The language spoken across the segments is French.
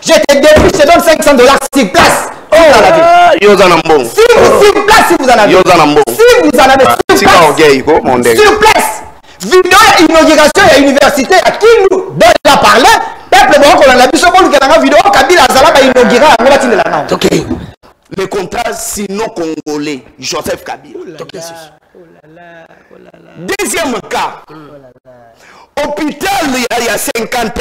Je te débute, je te donne 500 $. Sur place. Yo Zanambo. Sur place, si vous en avez. Yo Zanambo. Si vous en avez, sur place. Vidéo inauguration à l'université à qui nous donne la parler. Peuple bon qu'on a vu sur le vidéo Kabila Zalaba inauguré à Molatine la non. OK. Le contrat sinon congolais Joseph Kabila. Deuxième cas. Hôpital il y a 50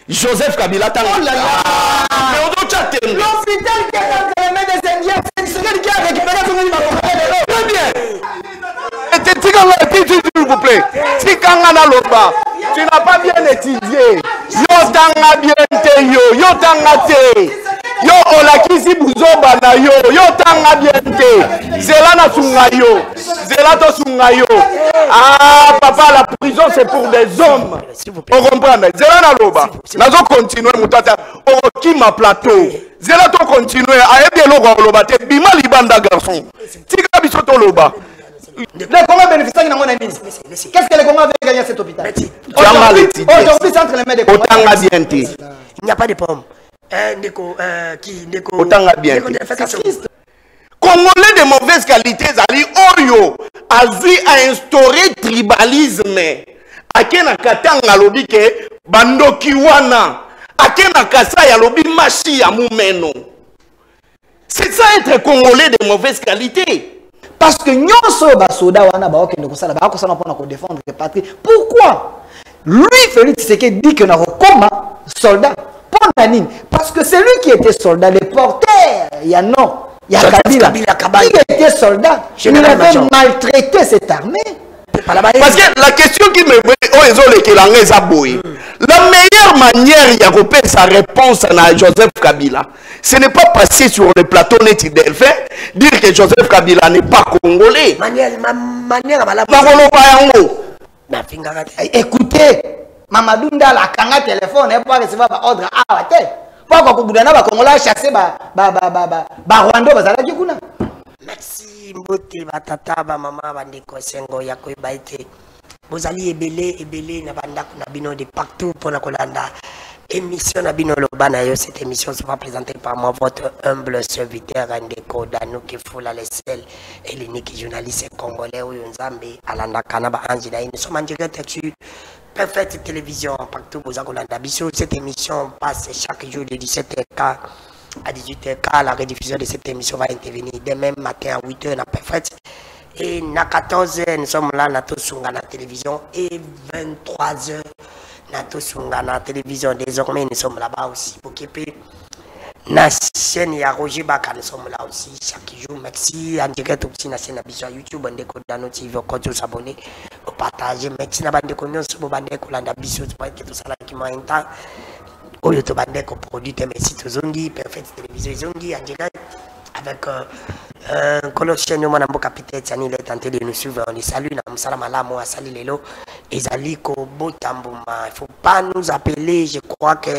Joseph Kabila oh là là. Mais on doit chatter. L'hôpital qui a des Indiens, c'est celui qui a récupéré son numéro. Très bien. S'il vous plaît. Si Kangana Loba, tu n'as pas bien étudié. Yo tanga bien te yo tanga te. Yo olakisi buzoba na yo tanga bien te. Zela na sunga yo. Zela to sunga yo. Ah papa, la prison c'est pour des hommes. On comprend. Zela na loba. Nazo continuer mutata. On qui ma plateau. Zela to continuer. Ayebi loba loba te bima libanda garçon. Tika bisoto loba. Les Congolais bénéficient de mon ami. Qu'est-ce que les Congolais avaient gagné à cet hôpital? Aujourd'hui, c'est entre les mains des Congolais. Il n'y a pas de pommes. Congolais de mauvaise qualité, Zali Oyo, Azui a instauré tribalisme. Akena katanga lobi ke bando kiwana. Akena kasa ya lobi machi ya mumeno. C'est ça être Congolais de mauvaise qualité. Parce que nous sommes soldats, pour défendre les patries. Pourquoi? Lui, Félix Tshisekedi dit que nous sommes soldats. Parce que c'est lui qui était soldat, le porteur. Il y a non. Il y a Kabila. Qui était soldat. Il avait maltraité cette armée. Parce que la question qui me la meilleure manière de sa réponse à Joseph Kabila, ce n'est pas passer sur le plateau net d'Elphin, dire que Joseph Kabila n'est pas congolais. Écoutez, Mamadou Ndala kanga téléphone et pas recevoir ordre à terre. Pourquoi Koubouana va Congolais chasser Rwanda bazala kuna. Merci mbote batata ba mama bandeko sengo ya koibaite. Bozali ebele na bandako na bino de partout pour la kolanda. Émission na bino lobana yo, cette émission sera présentée par moi votre humble serviteur Ndeko Danuki Fula Lesel et l'unique journaliste congolais Oyonzambe Alanda Kanaba Angela. Nous sommes en direct sur Perfect Télévision partout pour Zakolanda Bisso. Cette émission passe chaque jour de 17h à 18h. La rediffusion de cette émission va intervenir demain matin à 8h na Perfect. Et à 14h, nous sommes là, Nato Sunga na télévision. Et 23h, Nato Sunga na télévision. Désormais, nous sommes là-bas aussi. Pour qu'il na chaîne ya Roger Baka, nous sommes là aussi chaque jour. Merci. En direct aussi, na chaîne à YouTube, on décode dans notre TV, on s'abonner, on partage. Merci na bande de sur mon bande de Landa Bisso, que tout ça là qui m'a un temps. Au YouTube, bande de produit, merci tout Zongi, Perfect Télévision Zongi, en direct. Avec un colossien de mon capitaine, il est tenté de nous suivre. On les salue, nous salamalamu, sali lelo. Et Zaliko Botambouma. Il ne faut pas nous appeler. Je crois que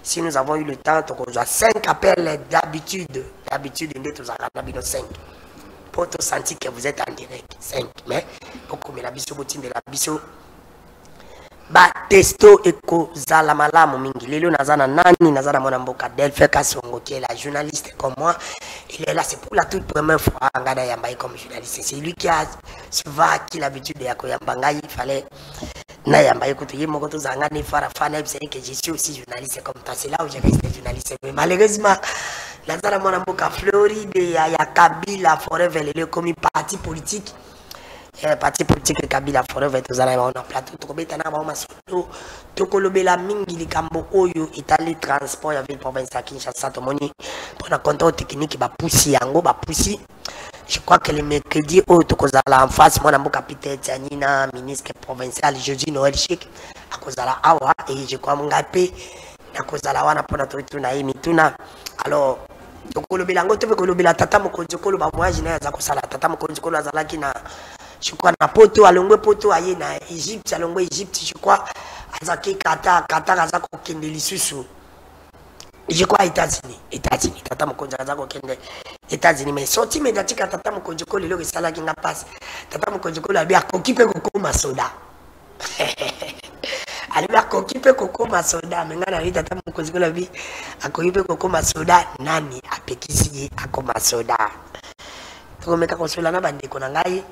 si nous avons eu le temps, on a 5 appels d'habitude. D'habitude, nous avons 5. Pour te sentir que vous êtes en direct. 5. Mais, beaucoup de la biso, de la biso. Ba testo eko zala malamu mingi lelo nazana nani nazana mwana mboka Delphin Kasongo qui est la journaliste comme moi. Il est là, c'est pour la toute première fois ngada yamba comme journaliste. C'est lui qui a souvent acquis l'habitude de yamba ngai. Il fallait na yamba écouter moko to zanga ni fara fana c'est que je suis aussi journaliste comme toi. C'est là où je reste journaliste. Mais malheureusement nazana mwana mboka Floride ya Kabila forever le comme parti politique. Parti politique Kabila forever tozala on a plateau tokobeta na ba masoto tokolobela mingi likambo oyo Italie transport ya ville province à Kinshasa tomoni pour la contrôle technique ba poussi yango ba poussi. Je crois que le mercredi oyo tokozala en face moi na mboka Peter Tianina ministre provincial Jeudi Noël Chic akozala awa et je crois ngape nakozala wana pona to na mituna. Alors tokolobela ngo to kolobela tata mokonzi kolo ba voyage na za kosala tata mokonzi kolo azalaki na je crois na poto alongwe poto aye na Égypte alongwe Égypte je crois azaki Qatar azako kende lisusu je crois États-Unis tata mokonzi azako kende États-Unis mais sorti médiatique tata mokonzi ko lelo resala ki nga passe tata mokonzi ko la bi akoki pe kokoma soda Ali ba kokipe kokoma soda menga na vita tamu kozikola bi akokipe kokoma soda nani apekisi akoma soda. Tokomeka kosola na bandeko na ngai.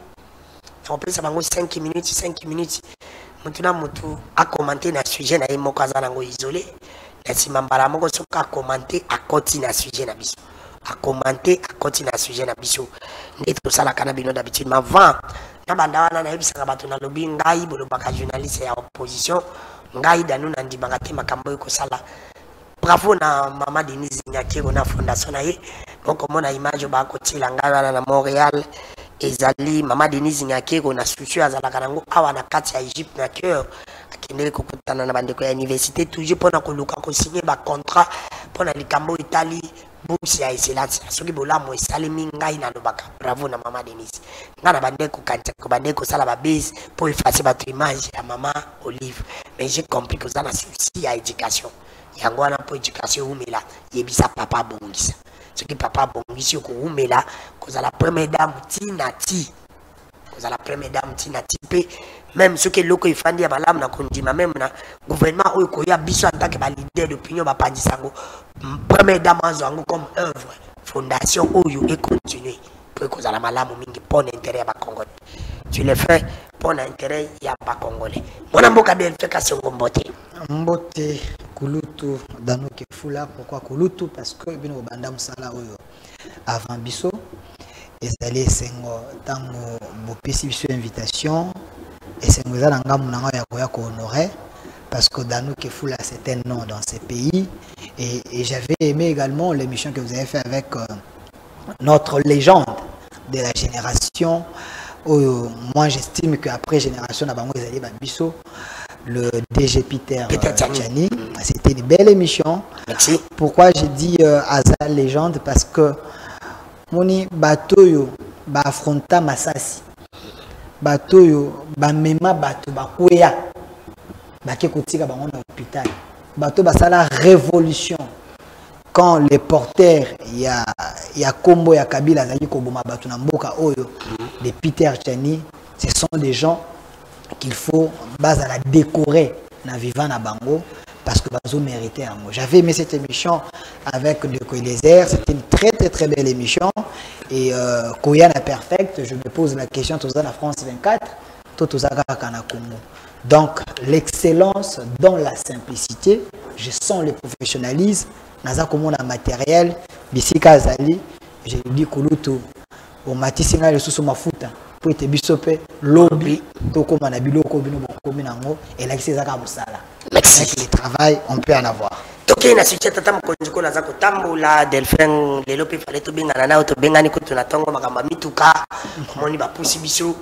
On peut savoir 5 minutes. Mutuna mutu a commenté na sujet na moko azana ngo isolé. Na simambala moko soka commenter a koti na sujet na biso. A commenter a koti na sujet na biso. Ndetro sala kana bino d'habitude mais avant na banda wana na yebisaka bato na lobi ngai bolobaka journaliste ya opposition ngai danu na ndimaka te makambo eko sala. Bravo na Mama Denise Nyakero na fondation na ye. Moko mona image ba kotila ngai wana na Montréal. Ezali Mama Denise Nyakero na structure azalaka nango awa na kati ya Egypte na cœur akendele kokutana na bandeko ya université toujours pona koluka ko signer ba contrat pona likambo Italie bourse ya excellence soki bolamo esalemi ngai na lobaka bravo na Mama Denise ngana bandeko kanja ko bandeko sala ba base pour effacer votre image ya Mama Olive mais j'ai compris que ça na souci ya éducation yango wana po éducation umela yebisa papa bongisa. Ce qui papa bongisi ko umela koza la première dame tinati koza la première dame tinati pe même ce que loko ifandi ya malamu na kondima même na gouvernement oyo ko ya biso en tant que ba leader d'opinion ba pandisango première dame azango comme œuvre fondation oyo et continuer pour koza la malamu mingi pour l'intérêt ya ba congolais tu le fais pour l'intérêt ya ba congolais mona mboka de fait ka songo mbote mbote kulutu dano ke fula pourquoi kulutu parce que bino banda musala oyo avant biso ezali sengo tango bopesi biso invitation et sengo za ngamu nanga ya koya ko honorer parce que dano ke fula c'est un nom dans ce pays et j'avais aimé également l'émission que vous avez fait avec notre légende de la génération moi j'estime qu'après génération na bango ezali ba biso le DG Peter Tchani. C'était une belle émission. Merci. Pourquoi j'ai dit Azal légende? Parce que moni batoyo ba affronta Masasi. Batoyo ba mema bato ba kweya. Ba ke kotika bango na hôpital. Bato ba sala révolution. Quand les porteurs ya Kombo ya Kabila zali ko boma bato na mboka oyo de Peter Tchani, ce sont des gens qu'il faut base à la décorer na vivant na bango parce que bazo mérité un mot. J'avais aimé cette émission avec de Koilezer, c'était une très belle émission et Koyana perfect, je me pose la question tous la France 24, tout kana Congo. Donc l'excellence dans la simplicité, je sens le professionnalisme, naza comme on a matériel, bisika azali, je dis kulutu au matisinga le sous mafuta. Pour te bisope lobby toko manabiloko bino bokomi nango et là c'est ça musala. Merci. Avec le travail on peut en avoir. Toké na suite tata mokonjiko na zako tambola Delphin lelo pe fallait to bengana na to bengani ko tuna tongo makamba mituka moni ba pusi biso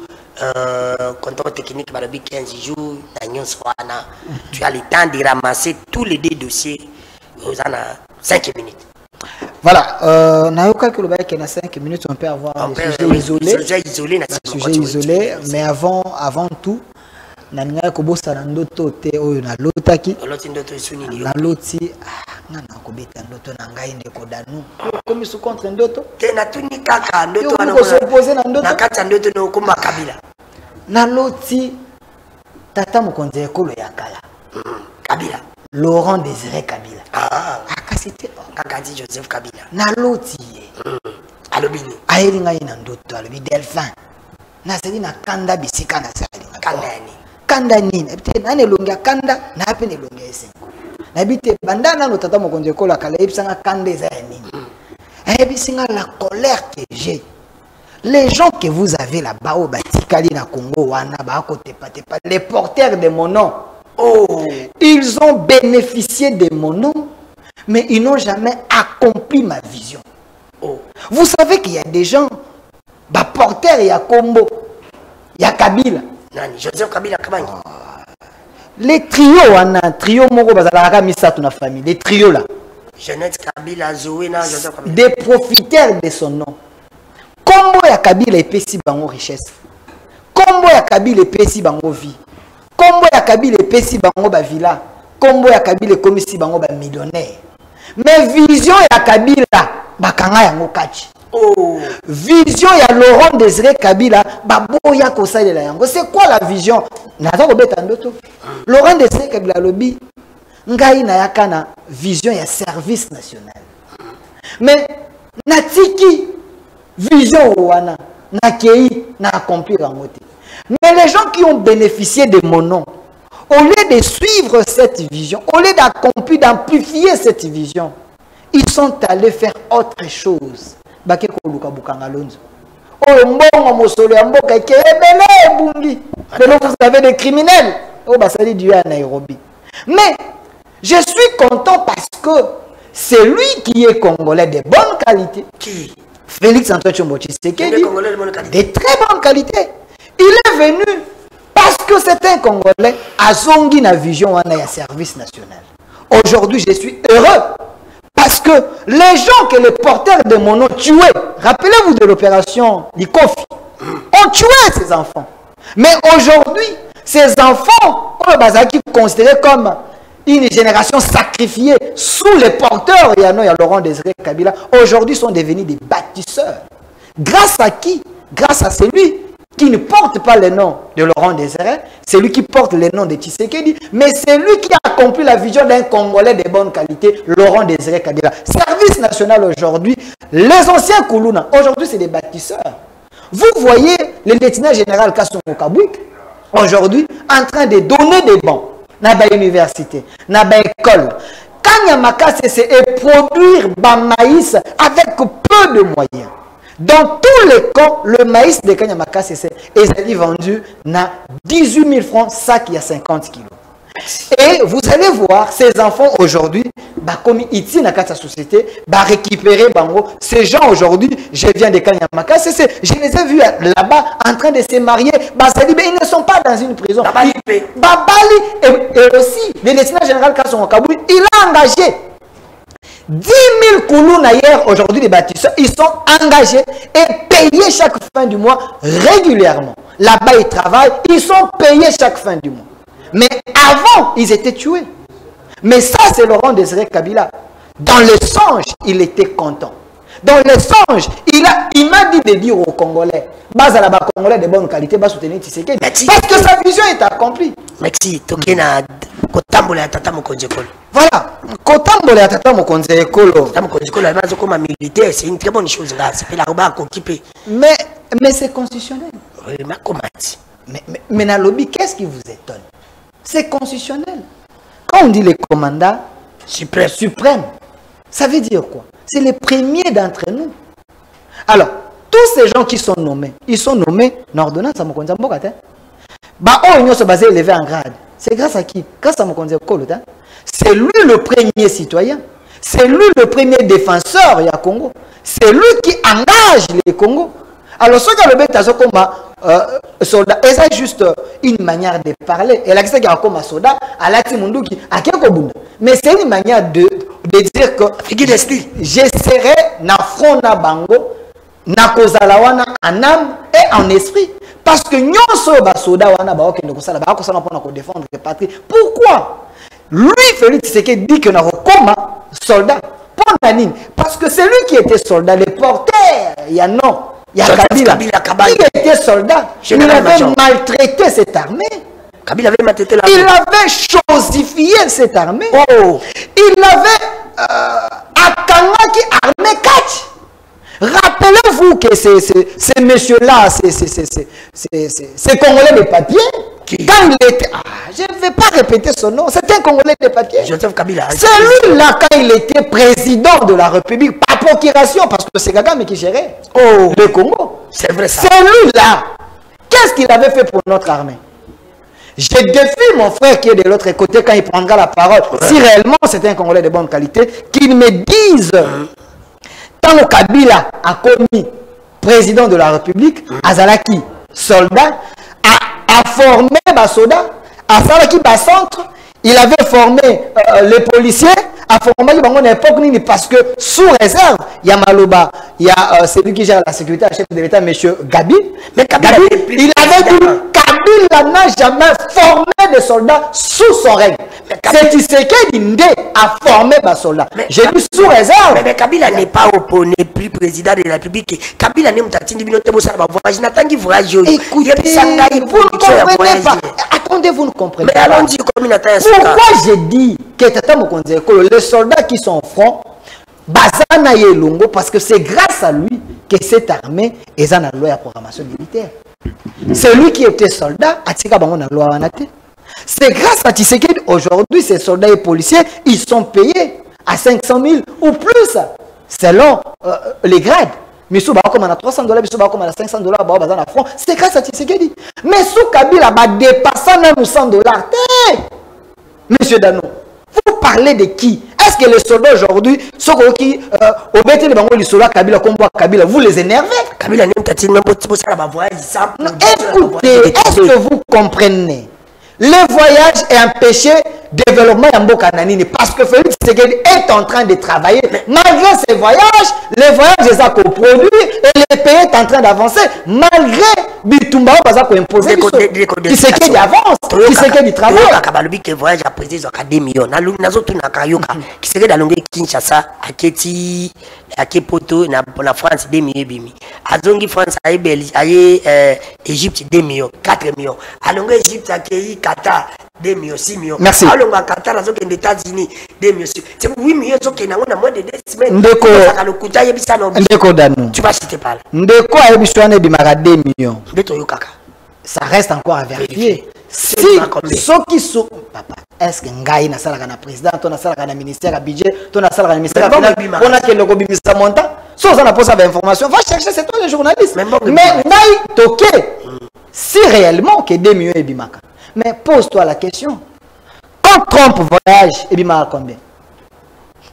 contrôle technique ba 15 jours na nyonso wana tu as le temps de ramasser tous les deux dossiers aux 5 minutes. Voilà, Nayoka que le bail qui a 5 minutes, on peut avoir un sujet isolé, mais avant tout, Nanga Kobosa Nandoto te o na lotaki. Na loti, nana kobeta ndoto nanga inde kodanu. Comme sous contre ndoto. Te na tuni kaka ndoto ana ko s'opposer na ndoto. Na kata ndoto no komba Kabila. Na loti tata mokonzi ekolo ya kala. Kabila. Laurent Désiré Kabila. Ah, akasite Kakadi Joseph Kabila. Na loti alobini. Ayelinga ina ndoto alobi Delphin. Na seli na kanda bisika na sali. Kanda ni. Kanda nini? Ebite nane longia kanda na ape ne longia esengo. Na bite bandana no tata mokonzi ekola kala ebisanga kanda eza ya nini? Ebisinga la colère que j'ai. Les gens que vous avez là-bas au Batikali na Congo wana ba côté pas les porteurs de mon nom. Oh, ils ont bénéficié de mon nom, mais ils n'ont jamais accompli ma vision. Oh. Vous savez qu'il y a des gens, bah porteurs, il y a Kombo, il y a Kabila. Nani, Joseph Kabila Kabangi. Les trios, on a un trio moko bazalaka misatu na famille, les trios là. Jeannette Kabila, Zoé na Joseph Kabila. Des profiteurs de son nom. Kombo ya Kabila epesi bango richesse. Kombo ya Kabila epesi bango vie. Kombo ya Kabila epesi bango ba villa. Kombo ya Kabila komisi bango ba millionnaire. Mais vision ya Kabila bakanga yango kachi. Oh. Vision ya Laurent Désiré Kabila, baboya kosalela yango. C'est quoi la vision? Naza kobeta ndoto. Laurent Désiré Kabila lobi ngai na yakana vision ya service national. Mais natiki vision wana na kei na accomplir yango te. Mais les gens qui ont bénéficié de mon nom, au lieu de suivre cette vision, au lieu d'accomplir, d'amplifier cette vision, ils sont allés faire autre chose. Que vous avez des criminels. Mais je suis content parce que c'est lui qui est congolais de bonne qualité. Qui? Félix Antoine Tshombo Tshisekedi, de très bonne qualité. Il est venu parce que c'est un Congolais à Zongi na vision wana service national. Aujourd'hui, je suis heureux parce que les gens que les porteurs de mon nom tuaient, rappelez-vous de l'opération Likofi, ont tué ces enfants. Mais aujourd'hui, ces enfants, on les considérés comme une génération sacrifiée sous les porteurs, il y a Laurent Désiré Kabila, aujourd'hui sont devenus des bâtisseurs. Grâce à qui? Grâce à celui qui ne porte pas le nom de Laurent Désiré, c'est lui qui porte le nom de Tshisekedi, mais c'est lui qui a accompli la vision d'un Congolais de bonne qualité, Laurent Désiré Kabila. Service national aujourd'hui, les anciens Koulouna, aujourd'hui c'est des bâtisseurs. Vous voyez le lieutenant général Kassongo Kabouik, aujourd'hui en train de donner des bancs dans l'université, dans l'école. Kanyamaka, c'est produire du maïs avec peu de moyens. Dans tous les cas, le maïs de Kanyamaka est vendu à 18 000 francs, sac il y a 50 kilos. Et vous allez voir, ces enfants aujourd'hui, comme ici dans la société, récupérer ces gens aujourd'hui, je viens de Kanyamaka, je les ai vus là-bas en train de se marier, ils ne sont pas dans une prison. Et aussi, le lieutenant général Kassongo Kabouik, il a engagé 10 000 Koulouna hier, aujourd'hui les bâtisseurs, ils sont engagés et payés chaque fin du mois régulièrement. Là-bas, ils travaillent, ils sont payés chaque fin du mois. Mais avant, ils étaient tués. Mais ça, c'est Laurent Désiré Kabila. Dans le songe, il était content. Dans le songe, il m'a dit de dire aux Congolais, base à la Congolais de bonne qualité, bas soutenir Tshisekedi. Parce que sa vision est accomplie. Merci. Tokena Kotambole ya tata mokonzi ekolo. Voilà. Kotambole ya tata mokonzi ekolo. Tata mokonzi ekolo, elle comme militaire, c'est une très bonne chose là. C'est la roba occupé. Mais c'est constitutionnel. Oui, mais comment? Mais dans le lobby, qu'est-ce qui vous étonne? C'est constitutionnel. Quand on dit les commandants suprêmes, ça veut dire quoi? C'est les premiers d'entre nous. Alors, tous ces gens qui sont nommés, ils sont nommés dans l'ordonnance à Mokonzi Mbokata. Ils sont basés élevés en grade. C'est grâce à qui? Grâce à Mokonzi Mbokata. C'est lui le premier citoyen. C'est lui le premier défenseur du Congo. C'est lui qui engage les Congo. Alors, ce que le bête a comme soldat, et c'est juste une manière de parler. Et là, c'est comme un soldat, à la Timundouki, à Kekobunda. Mais c'est une manière de dire que j'essaierai na front na bango, na kozalawana en âme et en esprit. Parce que nous sommes soldats, pour défendre la patrie. Pourquoi? Lui, Félix Tshisekedi dit que nous sommes soldats. Parce que c'est lui qui était soldat, les porteurs, il y a non. Il y a Kabila. Il était soldat. Il avait maltraité cette armée. Kabila avait maltraité l'armée. Il avait chosifié cette armée. Oh. Il avait Akangaki armée 4. Rappelez-vous que ces messieurs-là, ces Congolais de papier, quand il était... je ne vais pas répéter son nom, c'est un Congolais de papier. Joseph Kabila. C'est lui-là, quand il était président de la République, par procuration, parce que c'est Kagame qui gérait le Congo. C'est vrai ça. C'est lui-là. Qu'est-ce qu'il avait fait pour notre armée? Je défie mon frère qui est de l'autre côté quand il prendra la parole, si réellement c'est un Congolais de bonne qualité, qu'il me dise... Tant que Kabila a commis président de la République, Azalaki, soldat, a formé les soldats, a Salaki centre, il avait formé les policiers, formé bango na époque nini parce que sous réserve il y a Maloba, il y a celui qui gère la sécurité, le chef de l'État, monsieur Gabi. Mais Gabi, il avait dit Kabila n'a jamais formé de soldats sous son règne. C'est Tshisekedi Ndé a formé des soldats. J'ai dit sous réserve. Mais Kabila n'est pas opposé, plus président de la République. Kabila n'est pas voyage. N'attends qu'il voyage. Écoutez, vous ne comprenez pas. Attendez, vous ne comprenez pas. Mais allons-y comme il attend. Pourquoi j'ai dit que les soldats qui sont au front, Bazana Yelongo, parce que c'est grâce à lui que cette armée est dans la loi de programmation militaire. C'est lui qui était soldat, c'est grâce à Tshisekedi aujourd'hui ces soldats et policiers, ils sont payés à 500 000 ou plus selon les grades. Mais sous comme on a 300 $, mais sous comme on a 500 $, c'est grâce à Tshisekedi. Mais sous Kabila va dépasser même 100 $. Monsieur Dano, vous parlez de qui? Est-ce que les soldats aujourd'hui, ceux qui les soldats Kabila, comme Kabila, vous les énervez? Kabila écoutez, est-ce que vous comprenez? Le voyage est empêché le développement de parce que Félix Tshisekedi est en train de travailler. Malgré ces voyages, les voyages sont coproduits et les pays est en train d'avancer. Malgré Bitumba, ils ont imposé. Tshisekedi avance, Tshisekedi travaille. Le voyage a pris 2 millions. Tshisekedi a longué Kinshasa, à Keti, à Kepoto, na France 2 millions. À Zongi France, à Égypte 2 millions, 4 millions. À longué Égypte, à Qatar 2 millions, 6 millions. Merci. À longué Qatar, à Zongi États-Unis 2 millions. C'est 8 millions qui ont moins de 2 semaines. Ndeko Dano. Tu vas citer pas là. Ndeko a émissionné du Mara 2 millions. Kaka. Ça reste encore à vérifier. Si ceux qui sont papa, est-ce que Ngaï na sala kana président, ton na sala kana ministère à budget, ton na sala kana ministère on a que le gobi misa montant. Si on a posé l'information, va chercher, c'est toi le journaliste. Mais Ngaï toqué. Si réellement que 2 millions et bimaka. Mais pose-toi la question. Quand Trump voyage, et bimaka combien?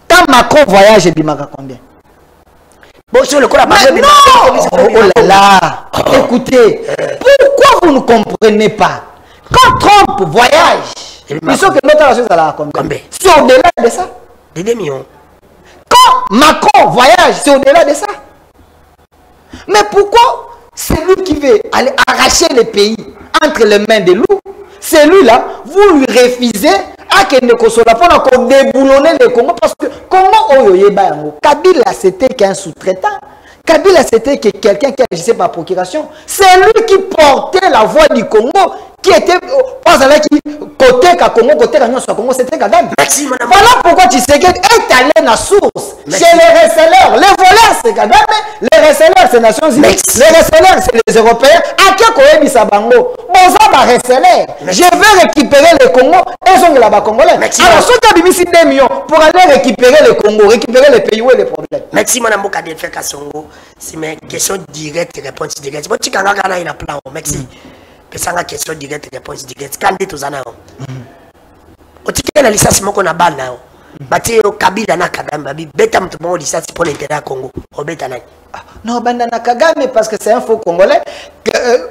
Quand Macron voyage, et bimaka combien? Bon, sur le coup, non! Oh là là! Écoutez, pourquoi vous ne comprenez pas? Quand Trump voyage, il faut que notre chose à combien? C'est au-delà de ça. De 2 millions. Quand Macron voyage, c'est au-delà de ça. Mais pourquoi c'est lui qui veut aller arracher les pays entre les mains des loups? Celui-là, vous lui refusez à qu'il ne consola pas qu'on déboulonner le Congo parce que comment Kabila c'était qu'un sous-traitant. Kabila c'était que quelqu'un qui agissait par procuration. C'est lui qui portait la voix du Congo, qui était côté Congo, côté Congo, c'était Kagame. Voilà pourquoi Tshisekedi est allé dans la source chez les receleurs. Les voleurs c'est Kagame, les receleurs c'est Nations Unies, les receleurs c'est les Européens. À qui Koyebi Sabango? Je vais récupérer le Congo et sont là-bas Congolais. Alors, ceux qui ont mis 2 millions pour aller récupérer le Congo, récupérer les pays où il y a les problèmes. Merci, Mme Bokade Fekasongo. C'est mes questions directes, réponses directes. Si tu as un plan, merci. C'est une question directe, réponse directe. Quand tu as un plan, tu as un licence qu'on a ban là. Bati Kabila na Kagame, beta mtu mwa licence pour l'intérêt à Congo. Obeta nani? Non, bandana Kagame parce que c'est un faux Congolais.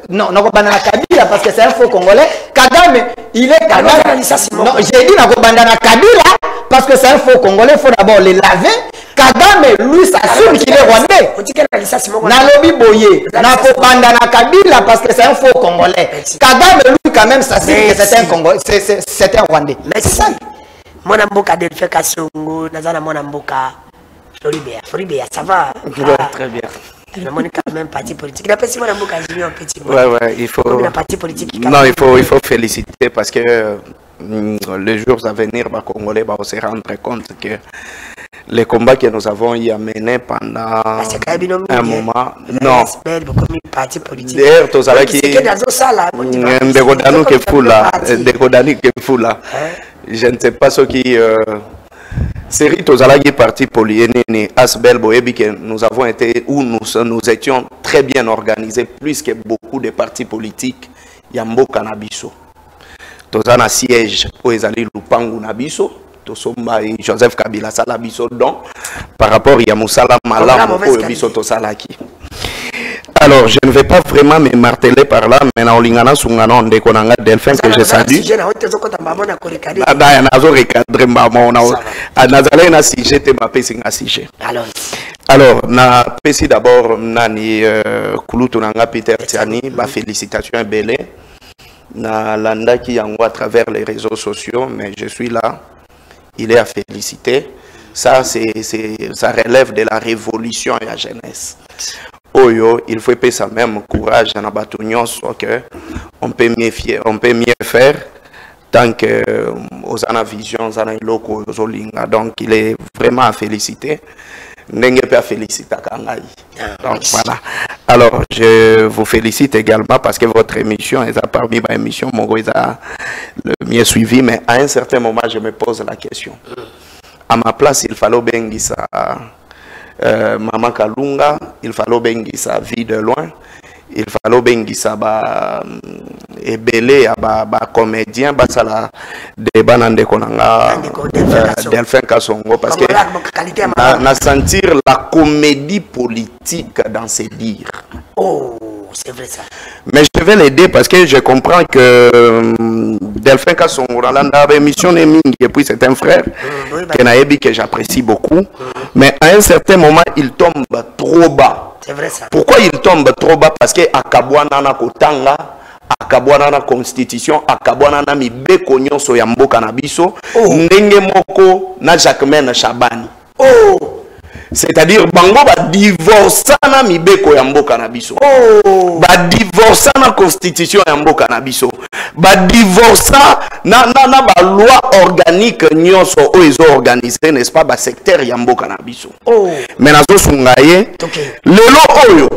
Non, non, bandana Kabila parce que c'est un faux Congolais. Kagame, il est Kagame. Non, j'ai dit non, bandana Kabila parce que c'est un faux Congolais. Il faut d'abord les laver. Kagame, lui, s'assume qu'il est rwandais. Nalobi Boye. N'a bandana Kabila parce que c'est un faux Congolais. Kagame, lui, quand même, s'assume que c'est un Congolais. C'est un rwandais. C'est ça. Mon amboka de Fekasongo, Nazana mon amboka. Floribert, ça va? Très bien. Mais on est quand même parti politique. Il a pas si mon amboka junior petit. Ouais, il faut. Parti politique. Non, il faut féliciter parce que les jours à venir, les Congolais vont se rendre compte que les combats que nous avons y amenés pendant un moment. Non. D'ailleurs, tous ceux qui. Degodanu qui fou là. Degodanu qui fou là. Je ne sais pas ce qui. Série Tozalagi parti Poliéné, Asbel Boyebi, que nous avons été où nous étions très bien organisés, plus que beaucoup de partis politiques. Yambo Kanabiso. Tozana siège pour Ezali Lupangu Nabiso. Tosomba et Joseph Kabila Salabiso. Donc, par rapport à Yamoussala Malam pour Biso Tosalaki. Alors, je ne vais pas vraiment me marteler par là, mais na olingana sungana de konanga Delphin que je salue. nazalé na sujet te mapesi nga sujet. Alors na pesi d'abord nani kulutu nanga Peter Tiani ba félicitations belé na landa ki yango à travers les réseaux sociaux, mais je suis là, il est à féliciter. Ça ça relève de la révolution et la jeunesse. Oyo, il faut payer ça même courage à Nabatunion, que on peut mieux faire tant que aux ana vision, aux ana loko, aux olinga. Donc il est vraiment à féliciter. N'engue pas féliciter Kangai. Donc voilà. Alors je vous félicite également parce que votre émission est parmi ma émission, mon gars a le mieux suivi, mais à un certain moment je me pose la question. À ma place, il fallait bengi ça. Maman Kalunga, il fallait bengi sa vie de loin, il fallait bengi sa ba ebele ba comédien ba sala débat nande konanga Delphin Kasongo parce que na sentir la comédie politique dans ses dires. Oh, c'est vrai ça. Mais je vais l'aider parce que je comprends que Delphin Kasongo dans la émission et puis c'est un frère que j'apprécie beaucoup. Mais à un certain moment, il tombe trop bas. C'est vrai ça. Pourquoi il tombe trop bas? Parce que Akabwana na Kotanga, Akabwana na Constitution, Akabwana na Mibeko nyonso ya mboka na biso, ndenge moko na Jacquemaine Chabani. Oh! C'est-à-dire bango ba divorce na mibeko ya mboka na biso. Oh! Ba divorce na constitution ya mboka na biso. Ba divorce na ba loi organique nyonso o ezo organisé, n'est-ce pas, ba secteur ya mboka na biso. Oh! Mais nazo sungaye. Okay. Lelo oyo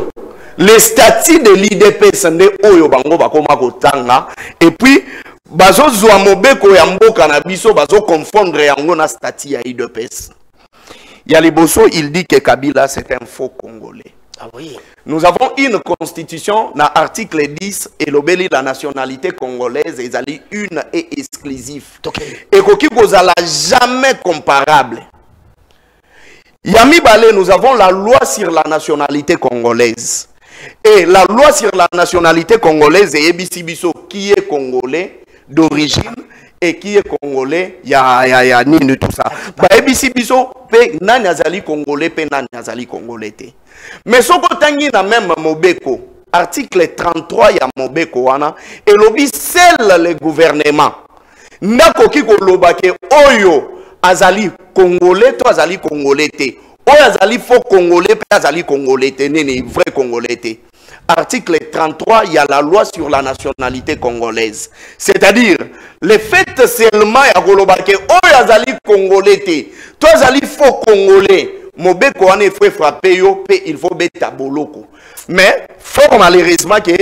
les statuts de l'IDPS nde oyo bango bakoma kotanga et puis bazo zwa mobeko ya mboka na biso bazo confondre yango na statut ya IDPS. Yaliboso, il dit que Kabila c'est un faux Congolais. Ah oui. Nous avons une constitution, dans l'article 10, et l'obéli la nationalité congolaise, et elle une et exclusive. Okay. Et Koki Kozala jamais comparable. Yami Balé, nous avons la loi sur la nationalité congolaise. Et la loi sur la nationalité congolaise est Ebisibiso, qui est congolais d'origine et qui est congolais, ya nini tout ça. Ba Ebisibiso, pe nani azali congolais, pe nani azali congolais te. Mais soko tangi na même Mobeko, article 33 ya Mobeko wana, et lobi seul le gouvernement. Ndako kiko lobake oyo azali congolais, to azali congolais te. Oyo azali faux congolais, pe azali congolais te, nene vrai congolais te. Article 33, il y a la loi sur la nationalité congolaise. C'est-à-dire, le fait seulement ya golobake oyo azali congolais te, to azali faux congolais. Mobeko ane faut frapper yo, pe il faut beta boloko. Mais fort malheureusement que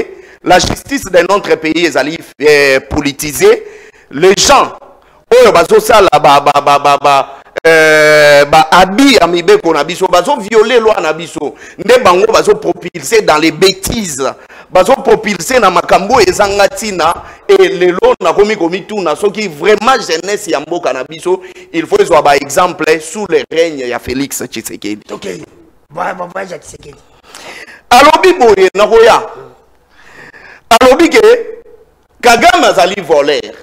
la justice de notre pays est politisée. Les gens oyo bazo sala abi amibeko na biso bazo violer loi na biso nde bango bazo propulser dans les bêtises bazo propulser na makambo ezangatina et lelo na komi tuna soki vraiment jeunesse ya mboka na biso il faut soit par exemple sous le règne ya Félix Tshisekedi. OK. Bon Tshisekedi. Alobi boye na koya. Alobi ke Kagame azali voleur.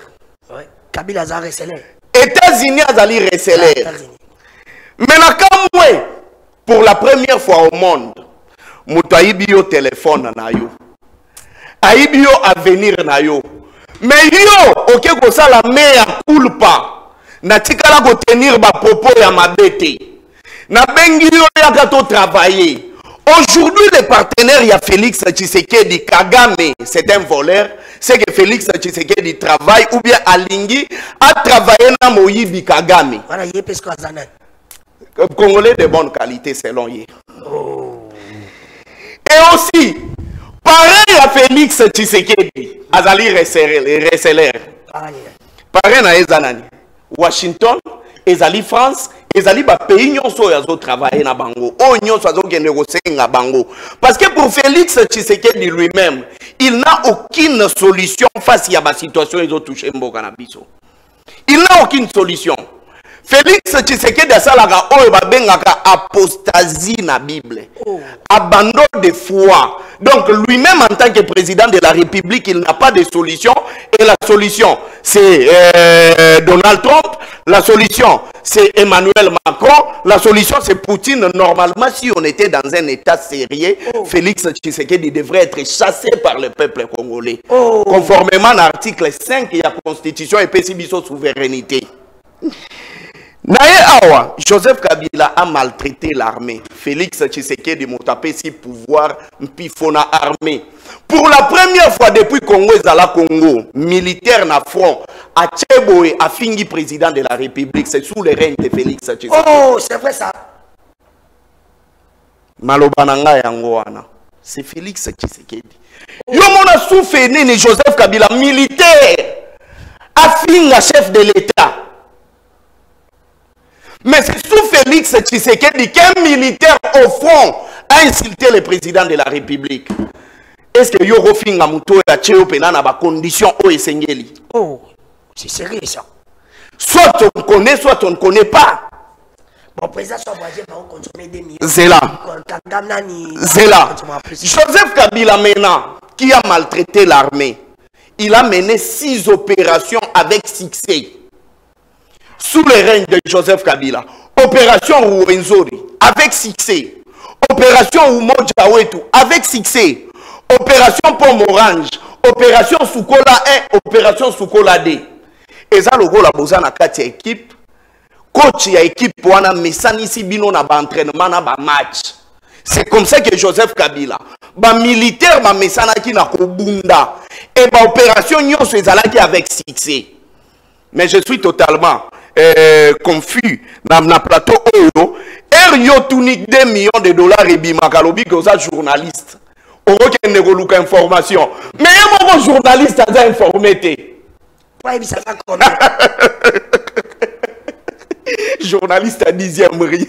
Ouais. Kabila azali receleur. États-Unis azali receleur. Mais la Kamwe, pour la première fois au monde, mutu aibi yo téléphone na yo. Aibi yo avenir na yo. Mais yo, ok ko sala mea culpa. Na tikala ko tenir ba propos ya mabete. Na bengi yo yaka to travailler. Aujourd'hui, le partenaire, il y a Félix Tshisekedi Kagame, c'est un voleur. C'est que Félix Tshisekedi travaille ou bien Alingi a travaillé dans Moïbi Kagame. Voilà, il est Congolais de bonne qualité selon lui. Oh. Et aussi, pareil à Félix Tshisekedi, Azali reseller. Pareil à Ezanani. Washington, Ezali France, Ezali ba pays nyonso yazo travailler na bango. O nyonso yazo ke négocier na bango. Parce que pour Félix Tshisekedi lui-même, il n'a aucune solution face à la situation ils ont touché mboka na biso. Il n'a aucune solution. Félix Tshisekedi asalaka oyo babengaka apostasie na Bible. Abandon de foi. Donc lui-même en tant que président de la République, il n'a pas de solution. Et la solution, c'est Donald Trump. La solution, c'est Emmanuel Macron. La solution, c'est Poutine. Normalement, si on était dans un état sérieux, Félix Tshisekedi devrait être chassé par le peuple congolais. Conformément à l'article 5 de la Constitution et Pessibiso souveraineté. Naye awa, Joseph Kabila a maltraité l'armée. Félix Tshisekedi motapé si pouvoir mpifona armée. Pour la première fois depuis Congo Zala Congo, militaire na front, a Tcheboé a fini président de la République. C'est sous le règne de Félix Tshisekedi. Oh, c'est vrai ça. Malobananga yangoana. C'est Félix Tshisekedi. Yomona souffé ni Joseph Kabila, militaire, a fini chef de l'État. Mais c'est sous Félix Tshisekedi qu'un militaire au front a insulté le président de la République. Est-ce que Yoro Finga Mouto et Tchéo Pena n'a pas condition au Essengeli? Oh, c'est sérieux ça. Soit on connaît, soit on ne connaît pas. Bon, président, soit voisin, on consomme des millions. C'est là. C'est là. Joseph Kabila maintenant, qui a maltraité l'armée, il a mené 6 opérations avec succès. Sous le règne de Joseph Kabila. Opération Rwenzori, avec succès. Opération Umoja Wetu, avec succès. Opération Pomme Orange. Opération Soukola 1, opération Soukola 2. Et ça, le rôle a besoin de 4 équipes. Coach et équipe pour un message ici, bino na ba entraînement na ba match. C'est comme ça que Joseph Kabila, ba militaire, ba message qui na kobunda. Et ba opération nyon se zalaki avec succès. Mais je suis totalement confus dans le plateau Oyo. Yo tunique 2 millions de dollars et bimakalobi que ça journaliste. On voit qu'il y a une information. Mais il y a un journaliste qui a informé. Journaliste à 10e rue.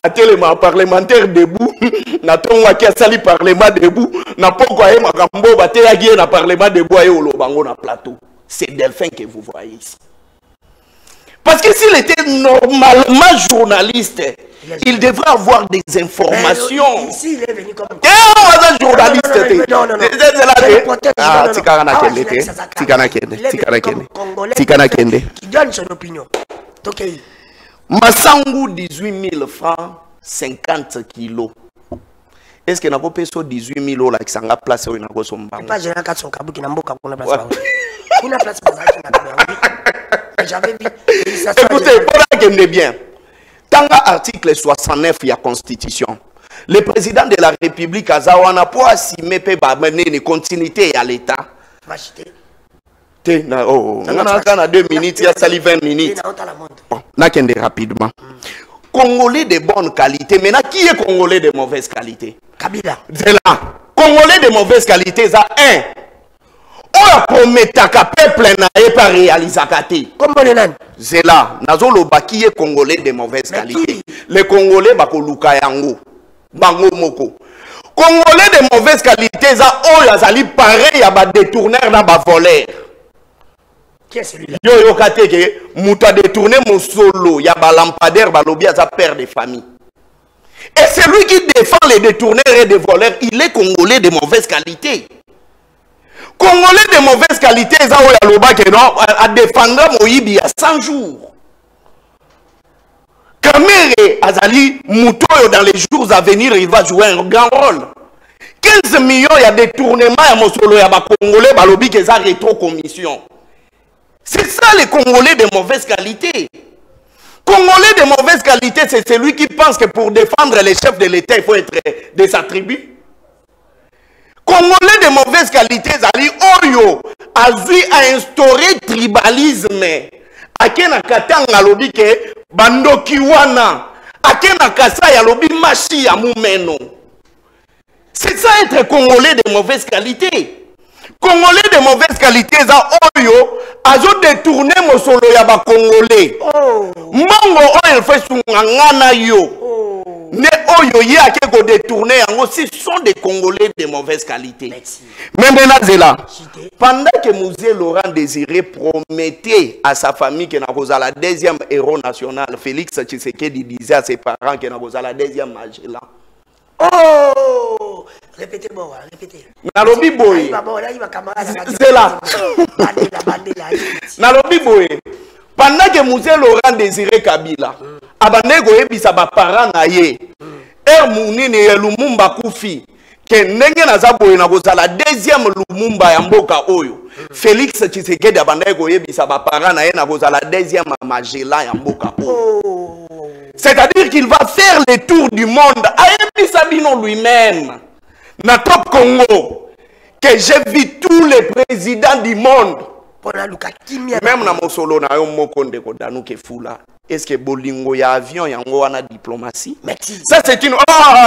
À téléma parlementaire debout. Na tonga qui a sali parlement debout. Na pourquoi il y a un batéa qui est na parlement debout et au lobango na plateau. C'est Delphin que vous voyez ici. Parce que s'il était normalement journaliste, il devrait avoir des informations. Ici, il est venu comme journaliste. Non. Qui donne son opinion. Massangou, 18 000 francs, 50 kilos. Est-ce que n'a pas payé 18 000 € qui s'en a placé au Nago Somba? Pas j'ai un 400 kabou qui n'a pas place. J'avais vu. Écoutez, pour qu'il est bien. Dans l'article 69 il y a Constitution. Le président de la République a pour assumer une continuité à l'État. On a 2 minutes, il y a sali 20 minutes. Bon, on rapidement. Congolais de bonne qualité. Maintenant, qui est Congolais de mauvaise qualité? Kabila. C'est là. Congolais de mauvaise qualité, ça, un. On promet que le peuple n'a pas réalisé. C'est là. Nazoloba qui est Congolais de mauvaise qualité. Les Congolais, Bakoluka Yango. Bango Moko. Congolais de mauvaise qualité, ça, on pareil à des détourneurs dans des voleurs. Qui est celui-là? Yo kate ke muta détourné mon solo, ya ba lampadaire ba lobby à père de famille. Et c'est lui qui défend les détourneurs et les voleurs, il est Congolais de mauvaise qualité. Congolais de mauvaise qualité, ça oya loba ke non à défendre Moïbi à 100 jours. Kamere Azali Moutoyo dans les jours à venir, il va jouer un grand rôle. 15 millions il y a détournement à mon solo ya ba Congolais ba lobby ke ça rétro commission. C'est ça les Congolais de mauvaise qualité. Congolais de mauvaise qualité, c'est celui qui pense que pour défendre les chefs de l'État, il faut être de sa tribu. Congolais de mauvaise qualité, Zali Oyo a instauré tribalisme. Akena katanga lobi ke bandokiwana. Akena kasa ya lobi machi ya mumeno. C'est ça être Congolais de mauvaise qualité. Congolais de mauvaise qualité, ça oyo azo détourné mon solo ya ba Congolais. Mango oil fait sungangana yo. ne oyo ye ake ko détourner yango, ce sont des Congolais de mauvaise qualité. Mais maintenant là, pendant que Mouzé Laurent Désiré promettait à sa famille que na la deuxième héros national, Félix Tshisekedi disait à ses parents que na la deuxième Magellan. Oh, répétez bon, répétez. Nalobi boy. C'est là. Nalobi boy. Pendant que Mouzé Laurent Désiré Kabila, abandé goyebisa ba parents na ye. Mounini et Lumumba Koufi. Que ndenge na zaboye na la deuxième Lumumba ya mboka oyo. Félix Tshisekedi abandé goyebisa ba parents na ye na la deuxième Magellan ya mboka oyo. C'est-à-dire qu'il va faire le tour du monde. Ayebi Sabino lui-même. Na top Congo. Que j'ai vu tous les présidents du monde. Même na mosolo na yo moko ndeko danu ke fula. Est-ce que bolingo ya avion yango wana diplomatie? Merci. Ça c'est une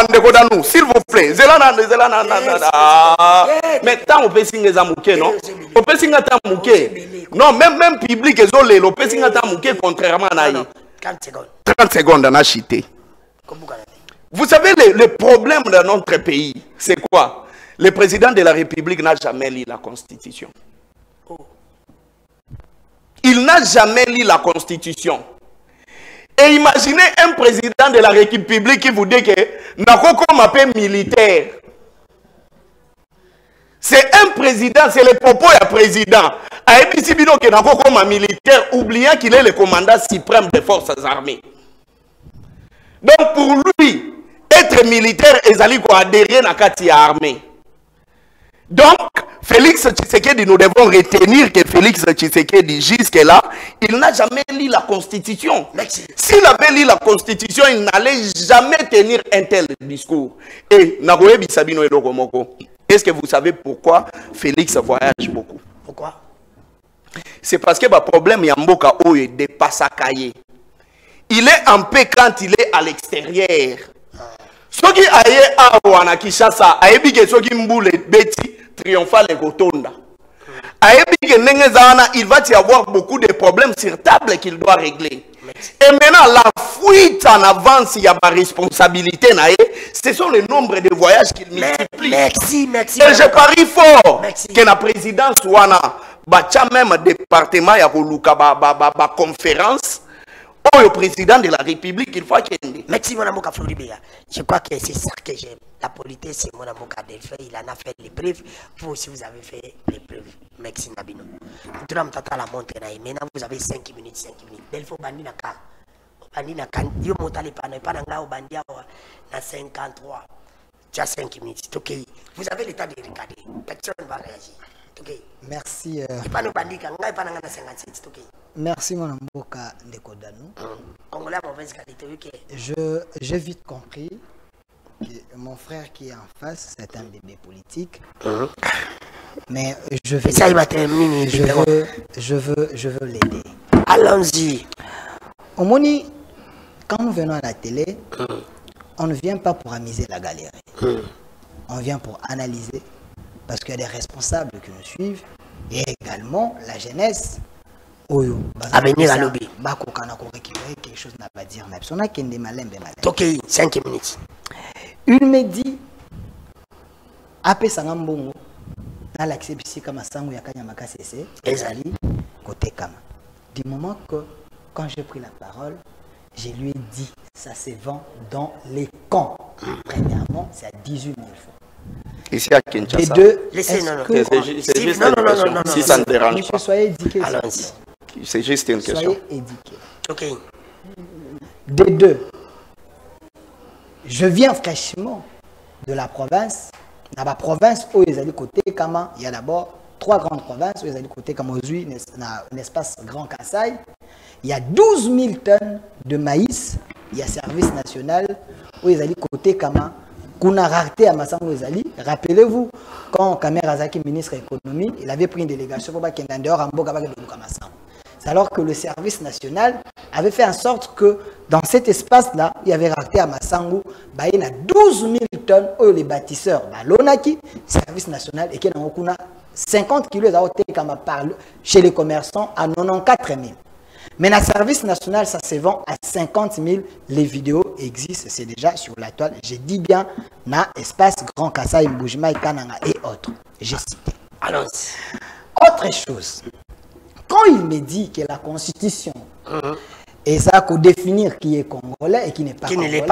ndeko danu, s'il vous plaît. Zelana. Mais tant on peut singa za muke non? On peut singa ta muke. Non, même public ezolé, on peut singa ta muke contrairement na ye. 30 secondes. 30 secondes on a chité. Vous savez le problème de notre pays, c'est quoi? Le président de la République n'a jamais lu la Constitution. Il n'a jamais lu la Constitution. Et imaginez un président de la République qui vous dit que Nakoko m'appelle militaire. C'est un président, c'est le propos du président. A Ebisi Bino que Nakoko m'a militaire, oubliant qu'il est le commandant suprême des forces armées. Donc pour lui, être militaire, il faut adhérer à la armée. Donc, Félix Tshisekedi, nous devons retenir que Félix Tshisekedi, jusque-là, il n'a jamais lu la Constitution. S'il avait lu la Constitution, il n'allait jamais tenir un tel discours. Et, est-ce que vous savez pourquoi Félix voyage beaucoup? Pourquoi? C'est parce que le problème Yamboka Oye dépasse à Kaye. Il est en paix quand il est à l'extérieur. Ce qui aye awa na Kinshasa, ayebi ke soki mboule beti triomphal et gotonda. Ayebi ke nengezana, il va y avoir beaucoup de problèmes sur table qu'il doit régler. Et maintenant la fuite en avance, il y a ma responsabilité nae, ce sont le nombre de voyages qu'il multiplie. Merci. Et je parie fort que la présidence wana bacha même département ya koluka ba conférence. Oh, le président de la République, il faut qu'il. Merci, mon amour, Floribéa. Je crois que c'est ça que j'aime. La politesse, c'est mon amour, il en a fait les preuves. Vous aussi, vous avez fait les preuves. Merci, Nabino. Maintenant, vous avez 5 minutes, 5 minutes. Delpho Bandina Ka. Bandina Ka. Yo Motale Pana, Pananga, Bandia, na 53. Tu as 5 minutes, c'est ok. Vous avez le temps de regarder. Personne ne va réagir. Okay. Merci. Merci mon amboka Ndeko Danu. J'ai vite compris que mon frère qui est en face, c'est un bébé politique. Mais je veux l'aider. Allons-y. Au Moni, quand nous venons à la télé, on ne vient pas pour amuser la galerie. On vient pour analyser. Parce qu'il y a des responsables qui nous suivent et également la jeunesse. À venir à l'obé. Récupérer quelque chose n'a pas dire. On a qui est malin. Ok, 5 minutes. Il me dit, après Sangambongo, dans l'accès ici comme Sangu Yakanyamaka CC, Ezali, côté Kama. Du moment que, quand j'ai pris la parole, je lui ai dit, ça se vend dans les camps. Premièrement, c'est à 18 000 francs. Ici à Kinshasa. Les deux, laissez, non. C'est juste une question. Si ça ne dérange pas. Soyez éduqués. C'est juste une question. Soyez éduqués. Ok. Des deux, je viens fraîchement de la province. Dans la province où ils allaient côté Kama, il y a d'abord 3 grandes provinces où ils allaient côté Kamozui, un espace Grand Kassai. Il y a 12 000 tonnes de maïs. Il y a service national où ils allaient côté Kama. Qu'on a rareté à Massango Ezali. Rappelez-vous, quand Kamer Azaki, ministre de l'économie, il avait pris une délégation pour qu'il y ait un dehors en Boga de Massango. C'est alors que le service national avait fait en sorte que dans cet espace-là, il y avait rareté à Massango, il y a 12 000 tonnes où les bâtisseurs, l'ONAKI, service national, et qu'il y a 50 kilos chez les commerçants à 94 000. Mais dans le service national, ça se vend à 50 000. Les vidéos existent, c'est déjà sur la toile. Je dis bien, dans l'espace Grand Kassai, Mboujima, Kananga et autres. J'ai cité. Allons-y. Autre chose, quand il me dit que la Constitution est ça qu'on définir qui est congolais et qui n'est pas congolais,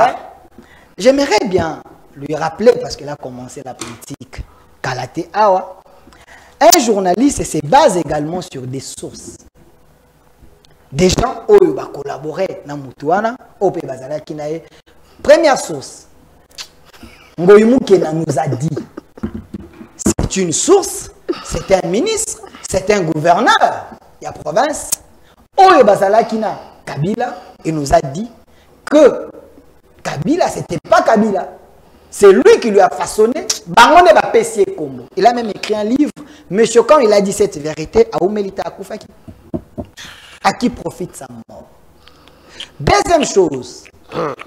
j'aimerais bien lui rappeler, parce qu'il a commencé la politique, Kalate Awa, un journaliste se base également sur des sources. Des gens qui ont collaboré dans Moutouana, au Pays Bazala Kinae. Première source, Ngoyimou Kena nous a dit, c'est une source, c'est un ministre, c'est un gouverneur, il y a province, Oyo Bazala Kina, Kabila, il nous a dit que Kabila, c'était pas Kabila. C'est lui qui lui a façonné. Bangone va pessier Kombo. Il a même écrit un livre. Monsieur, quand il a dit cette vérité, à Oumelita Akoufaki, à qui profite sa mort. Deuxième chose,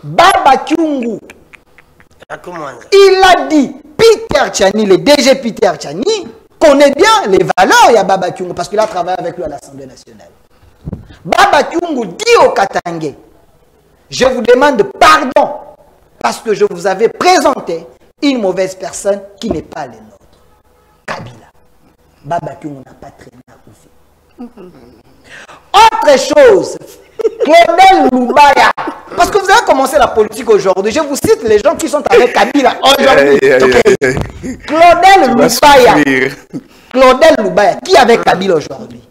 Baba Kyungu, il a dit, Peter Tchani, le DG Peter Tchani, connaît bien les valeurs de Baba Kyungu parce qu'il a travaillé avec lui à l'Assemblée nationale. Baba Kyungu dit au Katangé, je vous demande pardon parce que je vous avais présenté une mauvaise personne qui n'est pas le nôtre. Kabila. Baba Kyungu n'a pas traîné à Koufi. Autre chose, Claudel Loubaya. Parce que vous avez commencé la politique aujourd'hui. Je vous cite les gens qui sont avec Kabila aujourd'hui. Claudel Loubaya. Claudel Loubaya. Qui est avec Kabila aujourd'hui?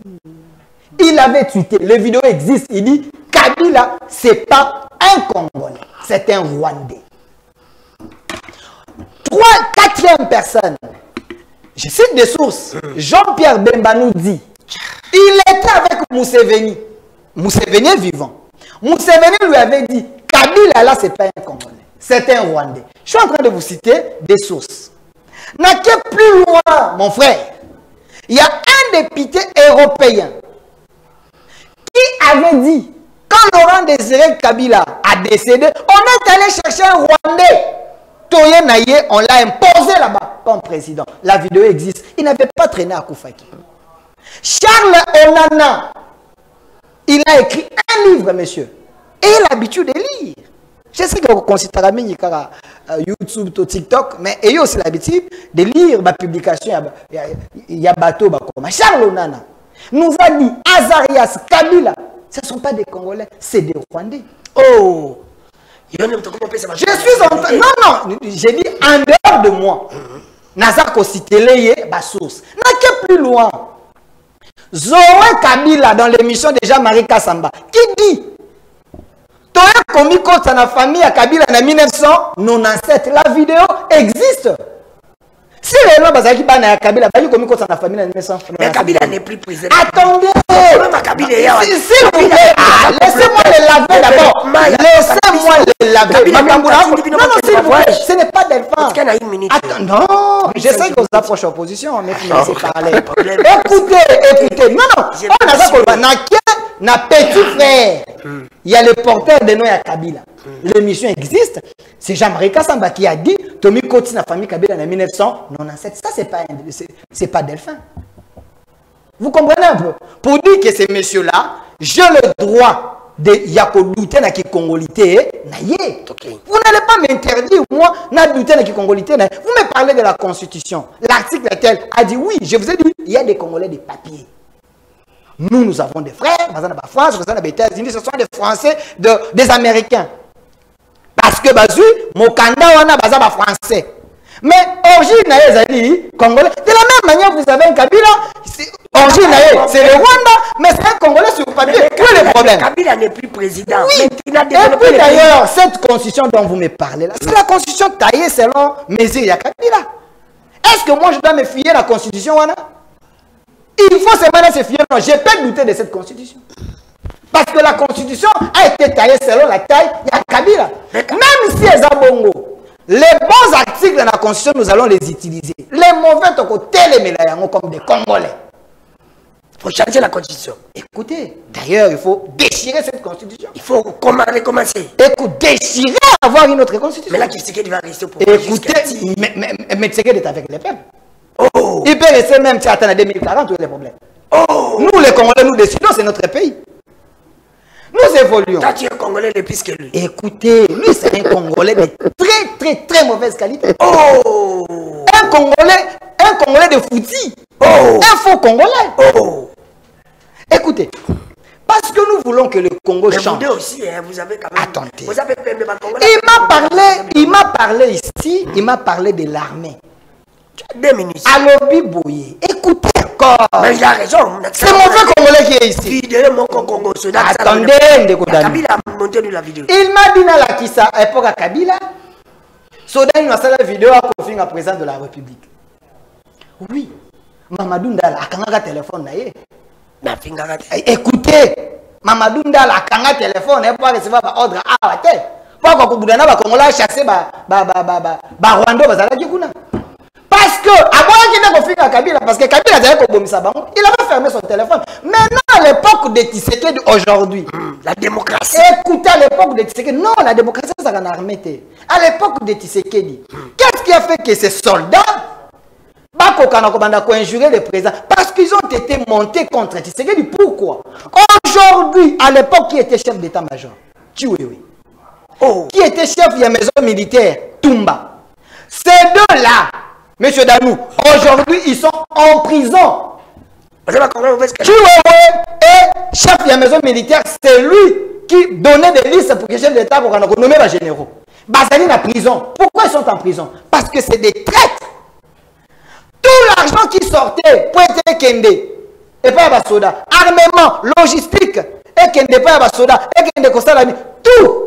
Il avait tweeté, les vidéos existent, il dit Kabila, c'est pas un Congolais, c'est un Rwandais. Quatrième personne, je cite des sources, Jean-Pierre Bemba nous dit, il était avec Museveni. Museveni est vivant. Museveni lui avait dit, Kabila là, c'est pas un Congolais, c'est un Rwandais. Je suis en train de vous citer des sources. N'a que plus loin, mon frère, il y a un député européen qui avait dit, quand Laurent Désiré Kabila a décédé, on est allé chercher un Rwandais. Toye Naye, on l'a imposé là-bas comme président. La vidéo existe. Il n'avait pas traîné à Koufaki. Charles Onana, il a écrit un livre, monsieur. Et il a l'habitude de lire. Je sais que vous considérez YouTube, TikTok, mais il y a aussi l'habitude de lire ma publication. Il y a bateau. Charles Onana nous a dit, Azarias, Kabila, ce ne sont pas des Congolais, c'est des Rwandais. Oh! Je suis en train... Non, j'ai dit en dehors de moi. Nazako Sitéleye, ma source. N'a que plus loin. Zoé Kabila, dans l'émission de Jean-Marie Kassamba, qui dit, Toye Komiko, c'est la famille à Kabila en 1997. La vidéo existe. Si les gens qui sont à Kabila, ils ont la famille en 1997. Mais Kabila n'est plus président. Attendez! S'il vous plaît, laissez-moi les laver d'abord. Laissez-moi les laver. Non, s'il vous plaît, ce n'est pas Delphin. Non, je sais que vous approchez l'opposition, mais vous laissez parler. Écoutez. Non, on a ça qu'on a petit frère. Il y a le porteur de nom à Kabila. L'émission existe. C'est Jean-Marie Kassamba qui a dit Tommy Koti, la famille Kabila en 1997. Ça, c'est pas Delphin. Vous comprenez un peu? Pour dire que ces messieurs-là, j'ai le droit de douter na qui congolité naïe. Vous n'allez pas m'interdire, moi, na douter na qui congolité naïe. Vous me parlez de la Constitution. L'article tel a dit oui, je vous ai dit, il y a des Congolais de papier. Nous avons des frères, France, les États-Unis, ce sont des Français, des Américains. Parce que Bazu, Mokanda wana baza ba français. Mais origine naïe Congolais. De la même manière, vous avez un Kabila, origine naïe, c'est le Rwanda, mais c'est un Congolais sur papier. Quel est le problème? Kabila n'est plus président. Oui. Et puis d'ailleurs, cette constitution dont vous me parlez là, c'est la constitution taillée selon mesure ya Kabila. Est-ce que moi je dois me fier à la constitution wana? Il faut seulement se fier. Non, j'ai pas douté de cette constitution. Parce que la constitution a été taillée selon la taille de Kabila. Même si les abongo, les bons articles de la constitution, nous allons les utiliser. Les mauvais, comme des Congolais. Il faut changer la constitution. Écoutez, d'ailleurs, il faut déchirer cette constitution. Il faut recommencer. Écoute, déchirer, avoir une autre constitution. Mais là, Tshisekedi va rester au pouvoir. Écoutez, mais Tshisekedi est avec les peuples. Oh. Il peut rester même si attendre 2040, tous les problèmes. Oh. Nous, les Congolais, nous décidons, c'est notre pays. Nous évoluons. Toi, tu es Congolais de plus que lui. Écoutez, lui, c'est un Congolais de très mauvaise qualité. Oh! Un Congolais de fouti. Oh! Un faux Congolais. Oh! Écoutez, parce que nous voulons que le Congo change. Vous aussi, hein, vous avez quand même... Attendez. Vous avez fait même Congolais. Il m'a parlé ici, il m'a parlé de l'armée. 2 minutes. Alobi Boye, écoutez encore. Mais il a raison. C'est mauvais Congolais qui est ici. Vidéo mon Congo. Attendez, Kabila a monté de la vidéo. il m'a dit dans la Kissa, à l'époque à Kabila, Soda il m'a fait la vidéo à Kofi, à président de la République. Oui, Mamadou Ndala a kanga téléphone naïe. Écoutez, Mamadou Ndala a kanga téléphone pour recevoir ordre à la tête. Pourquoi Koubouddana va Congolais chasser Rwanda bazalaki kuna. Parce que, avant Kabila, parce que Kabila il avait fermé son téléphone. Maintenant, à l'époque de Tshisekedi aujourd'hui, la démocratie. Écoutez, à l'époque de Tshisekedi, non, la démocratie, ça n'a armé. À l'époque de Tshisekedi, qu'est-ce qui a fait que ces soldats ont injuré le président? Parce qu'ils ont été montés contre Tshisekedi. Pourquoi? Aujourd'hui, à l'époque, qui était chef d'état-major? Chiwewe. Oh. Qui était chef de la maison militaire? Toumba. Ces deux-là, Monsieur Danou, aujourd'hui, ils sont en prison. Chiwewe est chef de la maison militaire, c'est lui qui donnait des listes pour que les chefs d'État pour nommer les généraux. Bazali en prison. Pourquoi ils sont en prison? Parce que c'est des traîtres. Tout l'argent qui sortait pour être Kende, et pas à soda, armement, logistique, et Kende pas à soda, et Kende Kostalami, tout.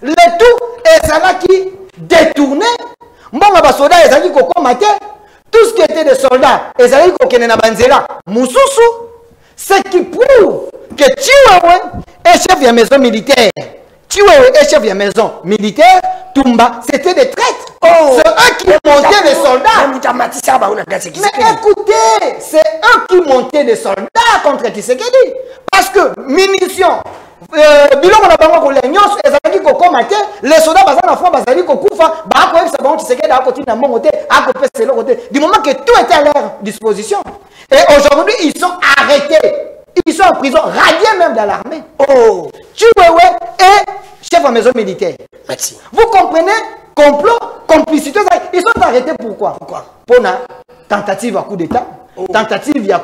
Le tout est ça qui détournait. Bon, soda et Zaki Kokomate, tout ce qui était des soldats, et Zaki Kokenena Banzela, Moussoussou, ce qui prouve que Chiwewe est chef de la maison militaire. Chiwewe est chef de la maison militaire, Toumba, c'était des traîtres. Oh. C'est eux qui montaient les soldats. Mais écoutez, c'est eux qui montaient les soldats contre Tshisekedi. Parce que munitions, bilan on a pas encore les nyons, les soldats basés en France, basés au Koufa, du moment que tout était à leur disposition. Et aujourd'hui, ils sont arrêtés. Ils sont en prison, radiés même dans l'armée. Oh, Chiwewe est chef de maison militaire. Merci. Vous comprenez? Complot, complicité, ils sont arrêtés pourquoi? Pour une tentative à coup d'État, tentative à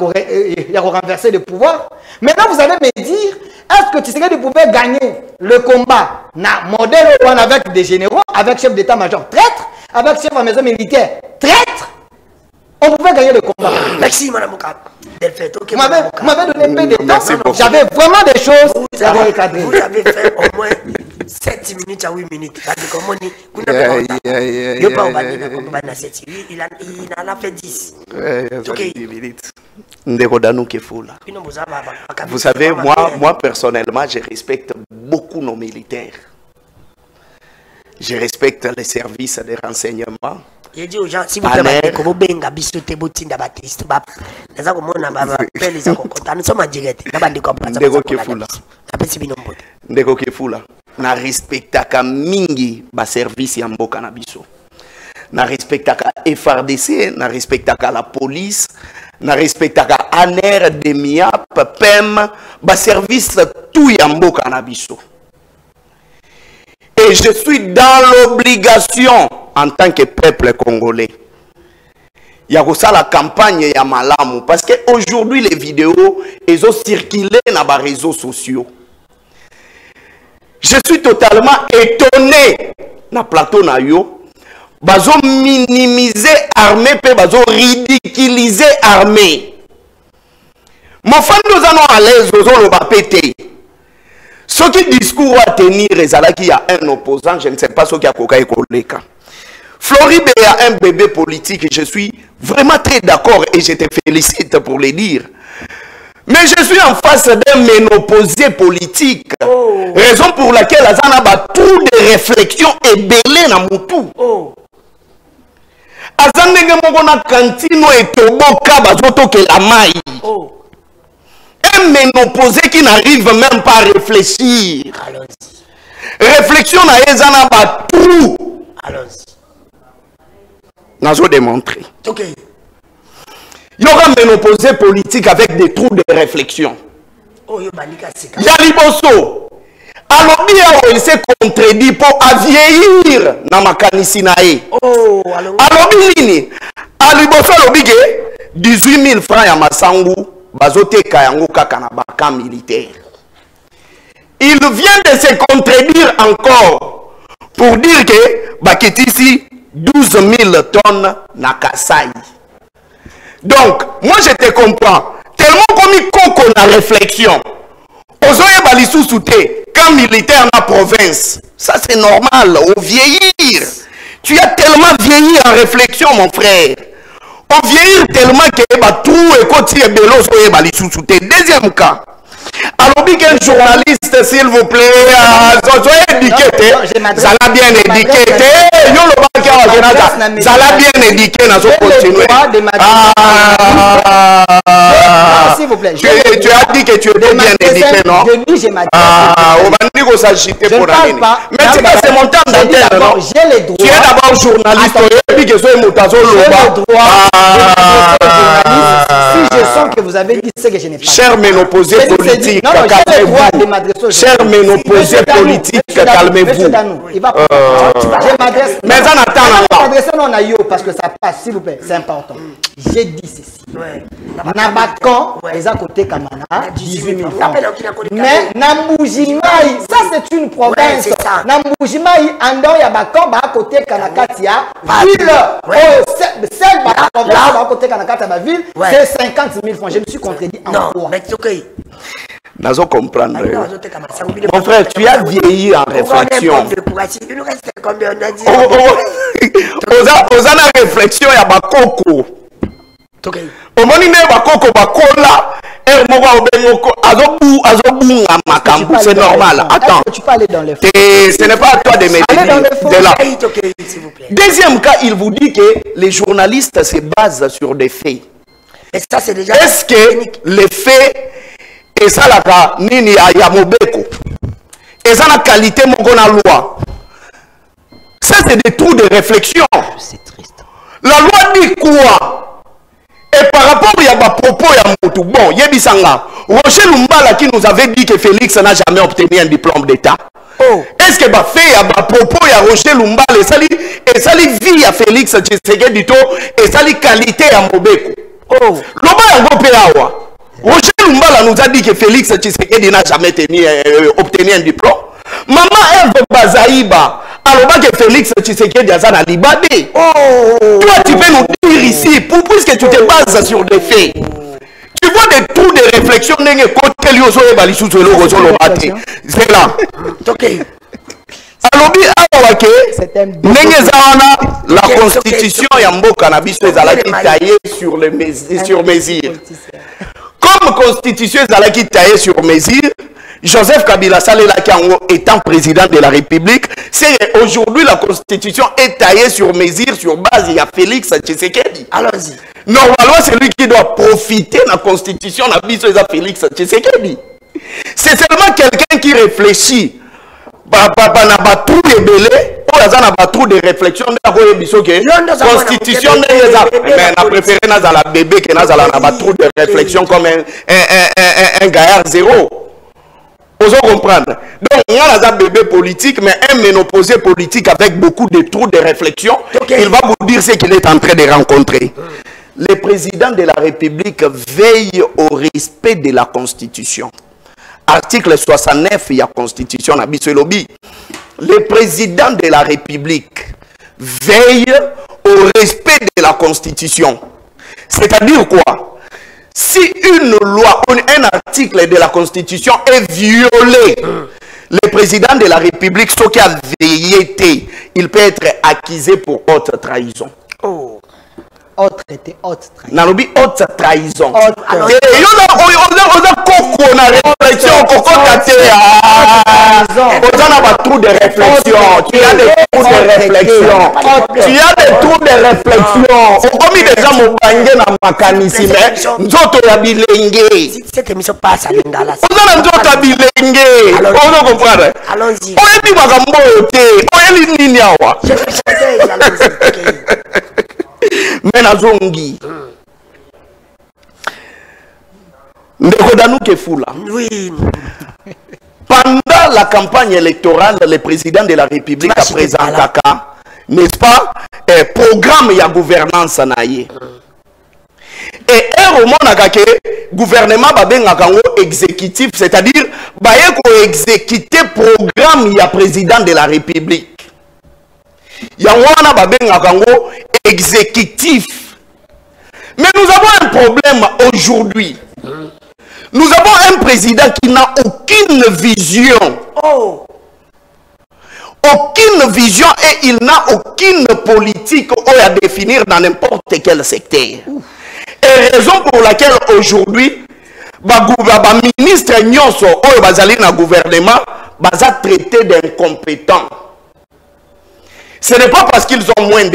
renverser le pouvoir. Maintenant, vous allez me dire, est-ce que Tshisekedi pouvait gagner le combat na modèle avec des généraux, avec chef d'état-major traître, avec chef de la maison militaire traître? On pouvait gagner le combat. Merci, Madame Mouka. Vous m'avez donné peu de temps. J'avais vraiment des choses à recadrer. Vous avez fait au moins 7 minutes à 8 minutes. Il en a fait 10. 10 minutes. Vous savez, moi personnellement, je respecte beaucoup nos militaires. Je respecte les services de renseignement. J'ai dit aux gens, si vous faites comme benga bisote botinda batiste bap, naza komona baba pele za kokota, nous sommes en direct. Na bandi comprendre. Ndeko Kefula. Apesi binombo. Ndeko Kefula. Na respectaka mingi ba service ya mboka na biso. Na respectaka FRDC, na respectaka la police, na respectaka ANR, DEMIAP, PEM, ba service tout ya mboka na biso. Et je suis dans l'obligation en tant que peuple congolais. Il y a aussi la campagne ya malamu parce que aujourd'hui les vidéos elles ont circulé dans les réseaux sociaux. Je suis totalement étonné na plateau na yo bazo minimiser armée pe bazo ridiculiser armée. Mon fan nous allons à l'aise aux ba pété. Ce qui discours à tenir il y a un opposant, je ne sais pas ce qui a coca koleka. Floride a un bébé politique et je suis vraiment très d'accord et je te félicite pour le dire. Mais je suis en face d'un ménopausé politique. Oh. Raison pour laquelle Azana a trop de réflexions et belé na mutu. Oh. Azana ngomona kantino et toboka bazoto ke la maille. Oh. Un ménopausé qui n'arrive même pas à réfléchir. Réflexion na Azana ba tout. Allons-y. Nous démontré. Okay. Il y aura un ménopausé politique avec des trous de réflexion. ya liboso alobi awo il s'est contredit pour avieillir na makanisi na ye alobi nini aliboso alobi ke 18 000 francs ya masangu bazoteka yango kaka na baka militaire. Il vient de se contredire encore pour dire que bakitisi 12 000 tonnes na Kasai. Donc, moi je te comprends. Tellement comme il coco na réflexion. Ozoye balisou souté, quand militaire na province. Ça c'est normal, au vieillir. Tu as tellement vieilli en réflexion, mon frère. Au vieillir tellement que ba trou et côté belo ozoye balisou souté. Deuxième cas. Alors, qu'un journaliste, s'il vous plaît, soyez éduqué, ça l'a bien éduqué, ça l'a bien éduqué, n'a pas continué. S'il vous plaît. Tu as dit que tu étais bien éduqué, non? On va dire qu'on s'agite pour la mine. Mais c'est mon temps d'antenne, non? J'ai les droits. Tu es d'abord journaliste, et puis que ce soit Moutazo Loba. Si je sens que vous avez dit ce que je n'ai pas. Cher ménopausé politique, calmez-vous. Cher ménopausé politique, calmez-vous. Je m'adresse. Mais ça n'attend pas. Non, parce que ça passe, s'il vous plaît, c'est important. J'ai dit ceci. Nabakan, les à côté Kamana, 18 000 francs. Mais Namoujimaï, ça c'est une province. Namoujimaï, Andor Yabakan, à côté Kanakatia, ville, celle à côté Kanakatia, ville, c'est 50 000 francs. Je me suis contredit en quoi? Nazo comprendre. Mon frère, tu as vieilli en réflexion. Il nous reste combien on a dit? Ozana réflexion ya bakoko. Omoni ne bakoko bakola moko obengoko azobunga makambu, c'est normal. Attends. Tu peux aller dans les faits. Ce n'est pas à toi de me dire là. Deuxième cas, il vous dit que les journalistes se basent sur des faits. Et ça c'est déjà. Est-ce que les faits et ça la nini ya mobeko et ça la qualité moko na loi? Ça c'est des trous de réflexion. C'est triste. La loi dit quoi? Et par rapport à ma propos ya motu, bon, yebisanga, Roger Lumbala qui nous avait dit que Félix n'a jamais obtenu un diplôme d'État. Est-ce que ma fait à ma propos ya Roger Lumbala et ça lui vie à Félix Tshisekedi Dito et ça lui qualité à Mobeko? Loba ya ngopé awa. Roger Lumbala nous a dit que Félix Tshisekedi n'a jamais obtenu un diplôme. Maman Eve Bazaïba, alors que Félix Tshisekedi a na libadé. Toi tu peux nous dire ici, puisque tu te bases sur des faits. Tu vois des trous de réflexion, c'est là. Ok. Alors, la constitution Yambo Cannabis est taillée sur mesure. Comme constitution est taillée sur mesure, Joseph Kabila Salela Kiango étant président de la République, c'est aujourd'hui la constitution est taillée sur mesure sur base il y a Félix Tshisekedi. Allons-y. Normalement, c'est lui qui doit profiter de la constitution de Félix Tshisekedi. C'est seulement quelqu'un qui réfléchit. Tout les belés, on a tout de réflexion de la constitution mais on a préféré la bébé que n'a tout de réflexion comme un gaillard zéro. Vous comprendre. Donc, on a un bébé politique, mais un ménopausé politique avec beaucoup de trous de réflexion. Il va vous dire ce qu'il est en train de rencontrer. Le président de la République veille au respect de la Constitution. Article 69, il y a Constitution. Le président de la République veille au respect de la Constitution. C'est-à-dire quoi? Si une loi, un article de la Constitution est violé, le président de la République, ce qui a veillé, il peut être accusé pour haute trahison. Haute trahison. Nalobi haute trahison. Trou de réflexion. Tu as des trous de réflexion. Tu as des trous de réflexion. Comme déjà mon bangé na makanisi mais nzoto ya bilenge. Cette émission passe à l'ingala. On a nzoto ya bilenge. On comprendre. Allons-y. On est makambo yote. On est nini awa. Mais nazongi. Ndekodanou Kefula. Oui. Pendant la campagne électorale, le président de la République a présenté, n'est-ce pas, un programme de gouvernance naïe. Et un roman le gouvernement exécutif, c'est-à-dire exécuter programme du président de la République. Il y a un exécutif. Mais nous avons un problème aujourd'hui. Nous avons un président qui n'a aucune vision. Oh. Aucune vision et il n'a aucune politique à définir dans n'importe quel secteur. Et raison pour laquelle aujourd'hui, les ministres Nyonso ou le gouvernement sont traités d'incompétents. Ce n'est pas parce qu'ils sont moins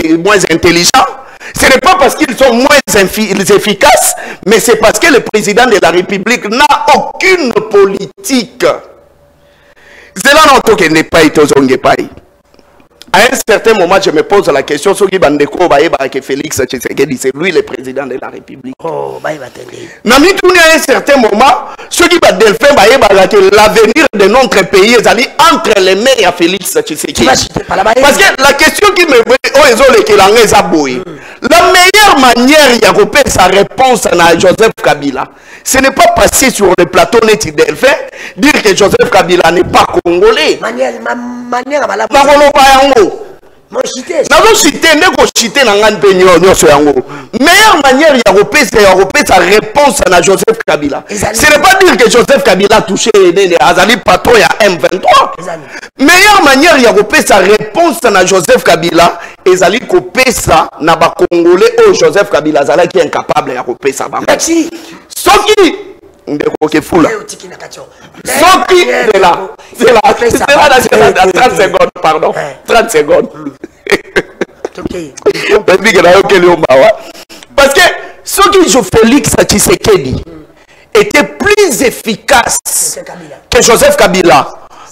intelligents, ce n'est pas parce qu'ils sont moins efficaces, mais c'est parce que le président de la République n'a aucune politique. C'est là que n'est pas été. À un certain moment, je me pose la question, que Félix Tshisekedi, c'est lui le président de la République. Oh, à un certain moment, ceux qui l'avenir de notre pays est entre les mains de Félix Tshisekedi. Parce que la question qui me la meilleure manière de faire sa réponse à Joseph Kabila, ce n'est pas passer sur le plateau net Delphin, dire que Joseph Kabila n'est pas congolais. Meilleure manière de sa réponse à Joseph Kabila, ce n'est pas dire que Joseph Kabila a touché les patron à M23. Meilleure manière de sa réponse à Joseph Kabila, ezali kopesa na ba congolais au Joseph Kabila zala qui est incapable de kopesa ba. Merci. Soki ndeko ke fula. Soki de là. C'est là 30 secondes pardon. 30 secondes. Parce que ce qui joue Félix Tshisekedi était plus efficace que Joseph Kabila.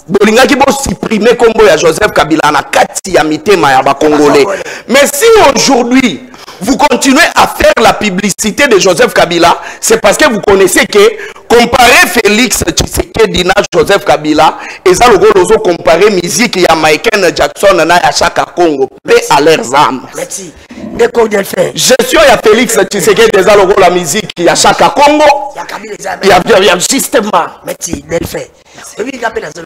Bolinga qui va supprimer Combo à Joseph Kabila na kati ya mitema ya ba Congolais. Mais si aujourd'hui vous continuez à faire la publicité de Joseph Kabila, c'est parce que vous connaissez que comparer Félix Tshisekedi na Joseph Kabila et ça le gros comparer musique ya Michael Jackson na ya Chaka Congo, paix à leurs âmes. Merci. Je suis à Félix Tshisekedi déjà le la musique ya Chaka Congo. Il y a justement. Merci Delphin. Oui, rappelle la zone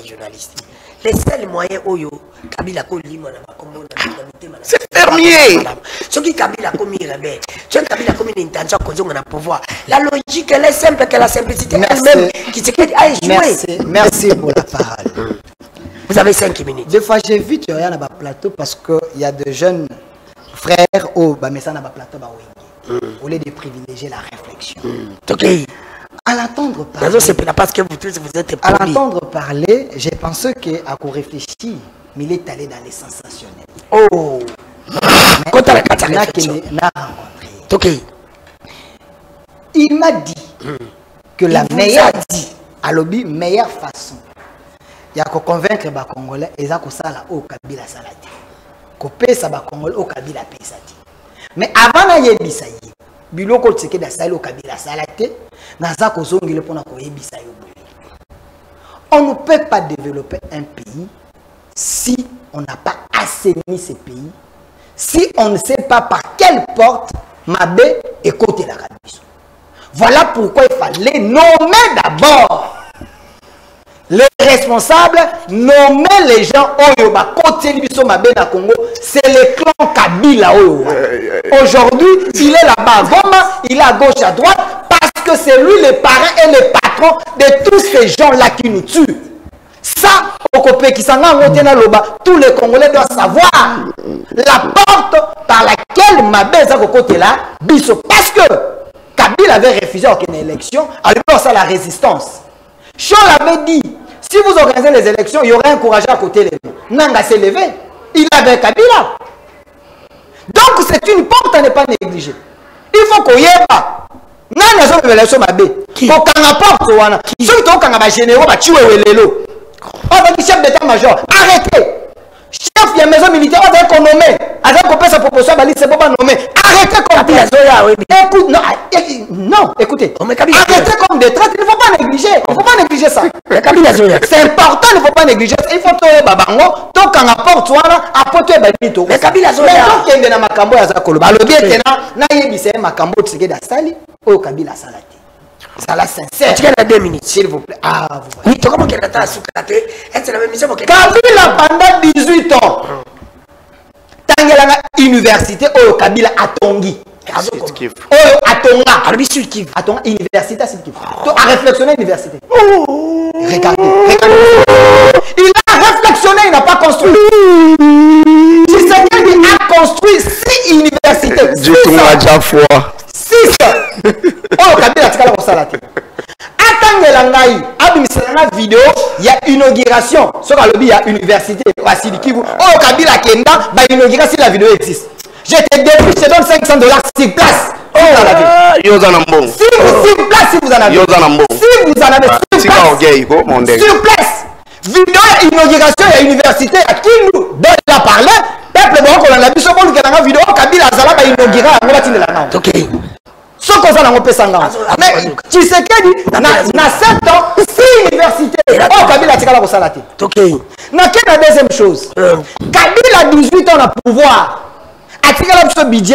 journaliste. Les seuls moyens oyo Kabila ko limo na makombo na c'est fermier. Ce qui Kabila commis rebelle. Ce qui Kabila commis l'intention qu'on a pouvoir. La logique elle est simple que la simplicité elle-même qui se crée à jouer. Merci pour la parole. Vous avez 5 minutes. Des fois j'évite rien à plateau parce que il y a de jeunes frères au ba messana ba plateau ba wenge. Au lieu de privilégier la réflexion. OK. À l'entendre parler, parce que vous tous vous êtes à l'entendre parler, j'ai pensé qu'à quoi réfléchir, mais il est allé dans les sensationnels. Oh, quand n'a rencontré. OK. Il m'a dit que la meilleure meilleure façon, il y a qu'à convaincre les Congolais, ils ont ça là au Kabila salati, qu'au ça ba Congolais au Kabila pesati. Mais avant la yebisa yi, biloko tseke da sali au Kabila salati. On ne peut pas développer un pays si on n'a pas assaini ce pays, si on ne sait pas par quelle porte Mabé et côté la Kabila. Voilà pourquoi il fallait nommer d'abord les responsables, nommer les gens oyo ba côté biso Mabé na Congo, c'est le clan Kabila oyo. Aujourd'hui, il est là-bas à Goma, il est à gauche à droite. Que c'est lui le parrain et le patron de tous ces gens-là qui nous tuent. Ça, au copé qui s'en a loba, tous les Congolais doivent savoir la porte par laquelle Mabé est à côté là, biso. Parce que Kabila avait refusé aucune élection, alors ça la résistance. Chol avait dit, si vous organisez les élections, il y aurait un courage à côté de vous. Nanga s'est levé, il avait Kabila. Donc c'est une porte à ne pas négliger. Il faut qu'on y ait pas. Nani azo révélation Mabé ko kanga porte wana ceux qui kanga ba généraux ba chiwe welelo on va dire chef d'état major arrêtez chef ya des maisons militaires, on va nommer. Avec sa proposition, c'est pas nommer. Arrêtez comme écoute, non, écoutez. Arrêtez comme des traites, il ne faut pas négliger. Il ne faut pas négliger ça. C'est important, il ne faut pas négliger ça. Il faut que babango, tant qu'on apporte toi, apporte balito. Mais Kabila Zoya. Mais donc il y a ma cambo ya zakolo. Ba lobi tena na yebise ma cambo tsike da sali o Kabila salati. Ça la sincère. Tu as 2 minutes s'il vous plaît. Ah vous. Oui, tu comment qu'elle attend soukate. Est-ce la même mission que Kabila pendant 18 ans. Tangelanga université o Kabila atongi. Oh atonga. Arabi sur qui? Atonga université c'est qui? To a réflexionner université. Regardez. Il a réflexionné, il n'a pas construit. Tshisekedi a construit 6 universités. Dieu m'a déjà foi. 6. Oh Kabila tikala ko salati. Atangela ngai abimisana vidéo, il y a inauguration. Sur le il y a université Wasili Kivu. Oh Kabila kenda ba inauguration la vidéo existe. Je te débrouille, je te donne $500 sur place. Oh la vie. Sur place si vous en avez. Si vous en avez sur place. Vidéo inauguration et université à qui nous donne la parler. Peuple bon qu'on a vu ce qu'on a vidéo Kabila Zala ba inaugurer on va tirer la main. OK. Ce qu'on a on peut s'engager. Mais Tshisekedi na 7 ans 6 universités. Oh Kabila tikala ko salati. OK. Na quelle deuxième chose? Kabila 18 ans na pouvoir. Ce budget,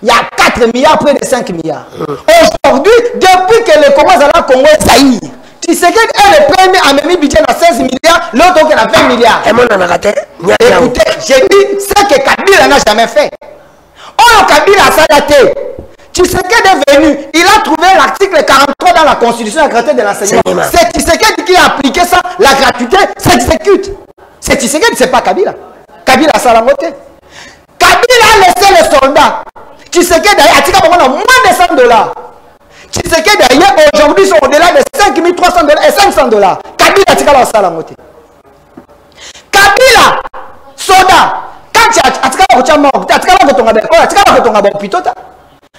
il y a 4 milliards, près de 5 milliards. Aujourd'hui, depuis que le Congo saillit, tu sais qu'elle est le premier à mener budget dans 16 milliards, l'autre qui a 20 milliards. Écoutez, j'ai dit ce que Kabila n'a jamais fait. Oh, Kabila a salaté. Tu sais qu'elle est venu, il a trouvé l'article 43 dans la Constitution, la gratuité de l'enseignement. C'est Tshisekedi qui a appliqué ça, la gratuité s'exécute. C'est Tshisekedi, c'est pas Kabila. Kabila a salamoté. Kabila a laissé les soldats. Tu sais que d'ailleurs, moins de $100. Tu sais que d'ailleurs, aujourd'hui, ils sont au-delà de $5 300 et $500. Kabila, tu as salamoté. Kabila, soldat. Quand tu as mort,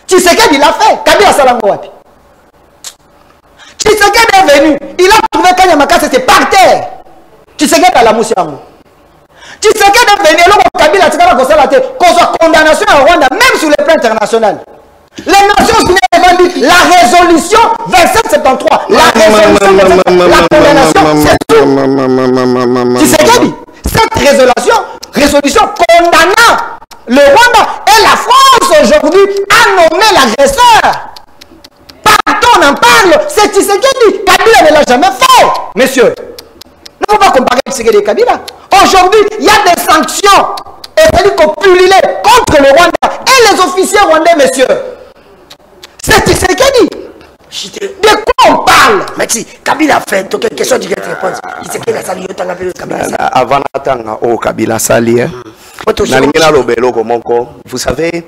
tu sais qu'il a fait. Kabila salamoté. Tu sais qu'il est venu. Il a trouvé Kanyamaka, c'était par terre. Tu sais qu'il a la moussiamo. Tu sais que de venir là, Kabila qu'on soit condamnation en Rwanda, même sur le plan international. Les Nations Unies ont dit la résolution 2773, la résolution, la condamnation, c'est tout. Tu sais que dit cette résolution condamnant le Rwanda et la France aujourd'hui a nommé l'agresseur. Partout on en parle, c'est Tshisekedi. Kabila ne l'a jamais fait, messieurs. Ne faut pas comparer Tshisekedi et Kabila. Aujourd'hui, il y a des sanctions contre le Rwanda et les officiers rwandais, messieurs. C'est Tshisekedi. De quoi on parle? Merci. Kabila fait une question de réponse. Tshisekedi a sali yotanga pe Kabila. Avant d'atteindre au Kabila sali, vous savez,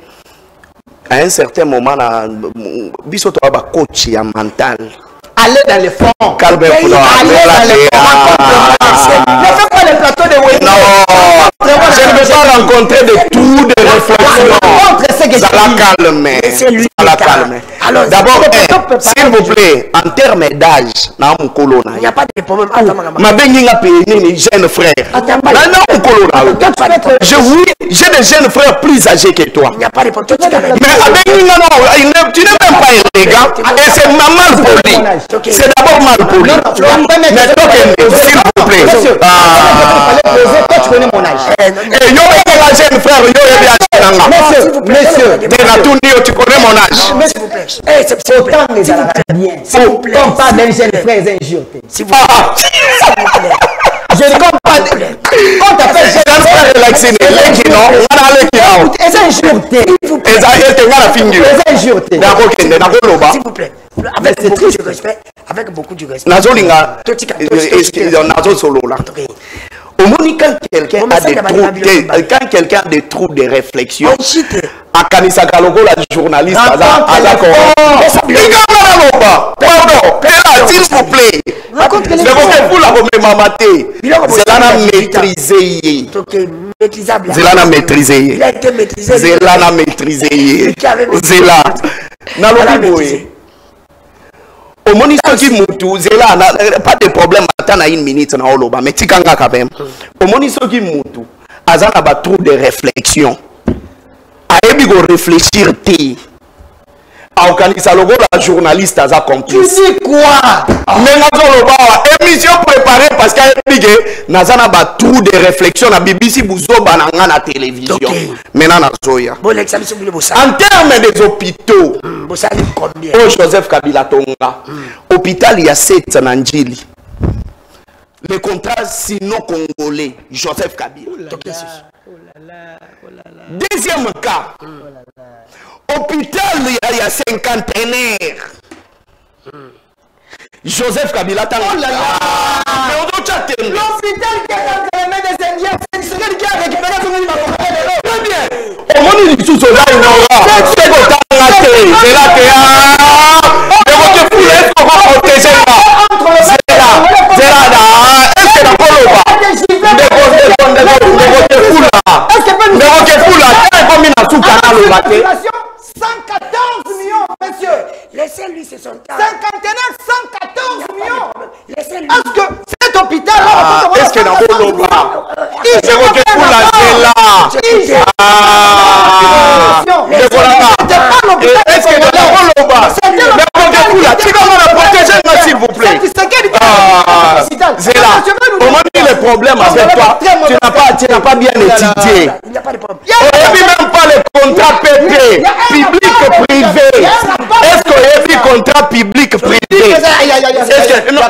à un certain moment, biso to ba coach ya mental. Aller dans les fonds. Calme aller dans les fonds. Ne fais pas les plateaux de Wéné. Non, je ne veux pas rencontrer de tout de réflexion. Ça la calme. Ça la calme. D'abord, s'il vous plaît, en termes d'âge, il n'y a pas de problème. Ma jeune frère. J'ai des jeunes frères plus âgés que toi. Il n'y a pas de problème. Mais tu n'es même pas élégant. Et c'est mal poli. C'est d'abord mal poli. Mais s'il vous plaît. Toi, tu connais mon âge. Jeune frère, messieurs, tu connais mon âge. S'il vous plaît. C'est autant les Arabes. S'il vous plaît. Quand on parle d'un jeune frère, c'est injuré. S'il vous plaît. Je ne comprends pas. Quand tu appelles jeune frère, c'est injuré. S'il vous plaît. Avec beaucoup de respect. Avec beaucoup de respect. Quand quelqu'un a des trous de réflexion, à Kanisa Kaloko, la journaliste, s'il vous plaît, c'est là maîtrisé. C'est là maîtrisé. C'est là maîtrisé. C'est là. Au moniteur qui moutou, pas de problème, attends à une minute, mais tu quand même. Au moniteur qui moutou, azana ba trop de réflexion ayebi go réfléchir te aokanisa logo la journaliste aza complice. Tu dis quoi? Mais nazoloba émission préparée parce qu'ayebi ke nazana ba trop de réflexion na BBC buzoba na nga na télévision. Maintenant nazoya. En termes des hôpitaux, oh Joseph Kabila Tonga, hôpital il y a 7 Nanjili. Le contrat sino-congolais, Joseph Kabila. Deuxième cas, hôpital il y a 50aires. Joseph Kabila Tonga. Oh là là! L'hôpital qui a des Indiens, c'est celui qui a récupéré son numéro. Très bien. Au monde du sous-soldat, il n'aura pas. C'est le temps de la télé. C'est la télé. Mais votre poulet, est-ce qu'on va protéger là? C'est là. C'est là. Est-ce que la polo va? Mais votre fou là. Mais votre fou là. Combien de sous canal au matin? 114 millions, monsieur. Laissez-lui, c'est son temps. 114 millions. Laissez-lui. Est-ce que cet hôpital est-ce que dans le bas c'est votre fou là, c'est là. Est-ce que dans le bas mais votre fou là, tu comment la protéger s'il vous plaît? C'est là. Comment dire le problème avec toi? Tu n'as pas bien étudié. Il n'y a pas de problème. On n'a même pas le contrat PP, public-privé. Est-ce qu'on a vu contrat public-privé? Est-ce que... Non.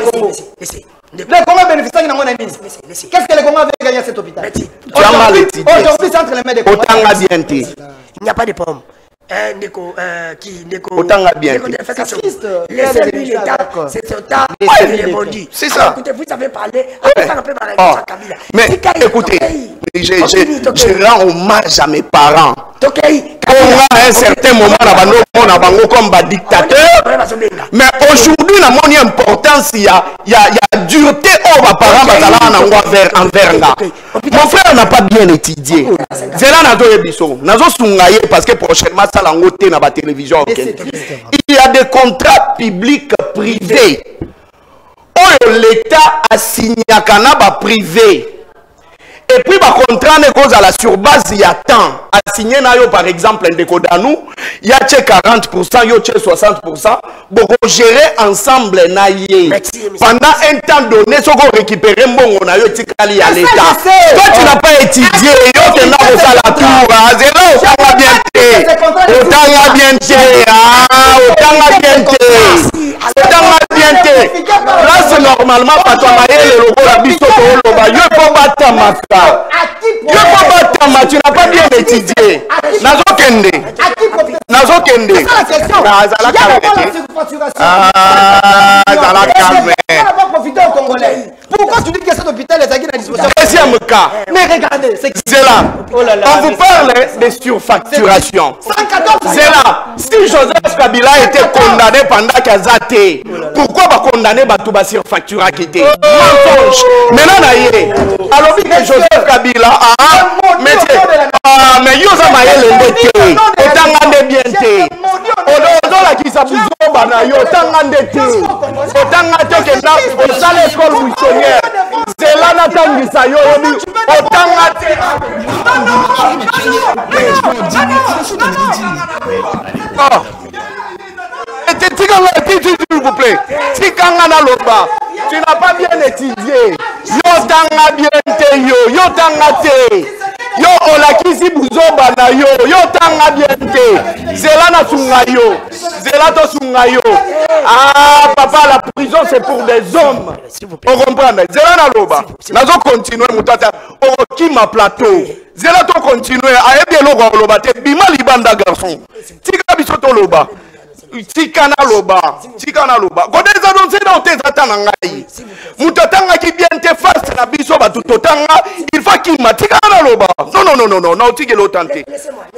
Le Congo bénéficie de mon ami. Qu'est-ce que le Congo avait gagné à cet hôpital? Tu as mal étudié. Aujourd'hui, c'est entre les mains des Congolais. Autant la bien été. Il n'y a pas de pomme. Autant la bien été. Laissez-lui l'État, c'est son temps, il est vendu. C'est ça. Écoutez, vous avez parlé, mais écoutez, je rends hommage à mes parents. À un certain moment, on a bango comme dictateur. Mais aujourd'hui, la monnaie importance, il y a dureté aux parents envers là. Mon frère n'a pas bien étudié. C'est là parce que prochainement, ça l'a noté dans la télévision. Il y a des contrats publics privés. L'État a signé un canaba privé. Et puis, par contrat, à la surbase, il y a temps. À signer, par exemple, un déco d'Anou, il y a 40%, il y a 60%. Bon, gérer ensemble, pendant un temps donné, si on récupère un bon, on a eu à l'État. Toi, tu n'as pas étudié, il y a la tour. C'est là, autant la bien. Autant la bien. Autant la bien. Autant la bien. Là, c'est normalement, pas toi, le logo, la bisto, il faut battre ma femme. Tu n'as pas bien étudié. Nazokende. Pourquoi tu dis que cet hôpital est à la disposition? Deuxième cas. Mais regardez, c'est là. On vous parle de surfacturation. C'est là. Si Joseph Kabila était condamné pendant Kazate, pourquoi va condamner Batouba surfactura qui était mensonge? Maintenant, alors que Joseph Kabila mais yoza mayele ndete otanga bien te odola kisa buzoba na yo otanga ndete otanga te ke na osala école missionnaire c'est là na tangisa yo otanga te s'il vous plaît. Tikanga na loba. Tu n'as pas bien étudié. Yo tanga bien te yo tanga te. Yo olakisi buzoba na yo tanga bien te. Zela na sunga yo. Zela to sunga yo. Ah papa, la prison c'est pour des hommes. On comprend. Zela na loba. Nazo continuer mutata. O ki ma plateau. Zela to continuer. Ayebi loba loba te bima libanda garçon. Tika biso to loba. Tikana loba. Quand des annoncés dans tes attentes, Moutatanga qui vient te face na biso batutotanga, il faut qu'il m'a tikana loba. Non, tige l'autanté.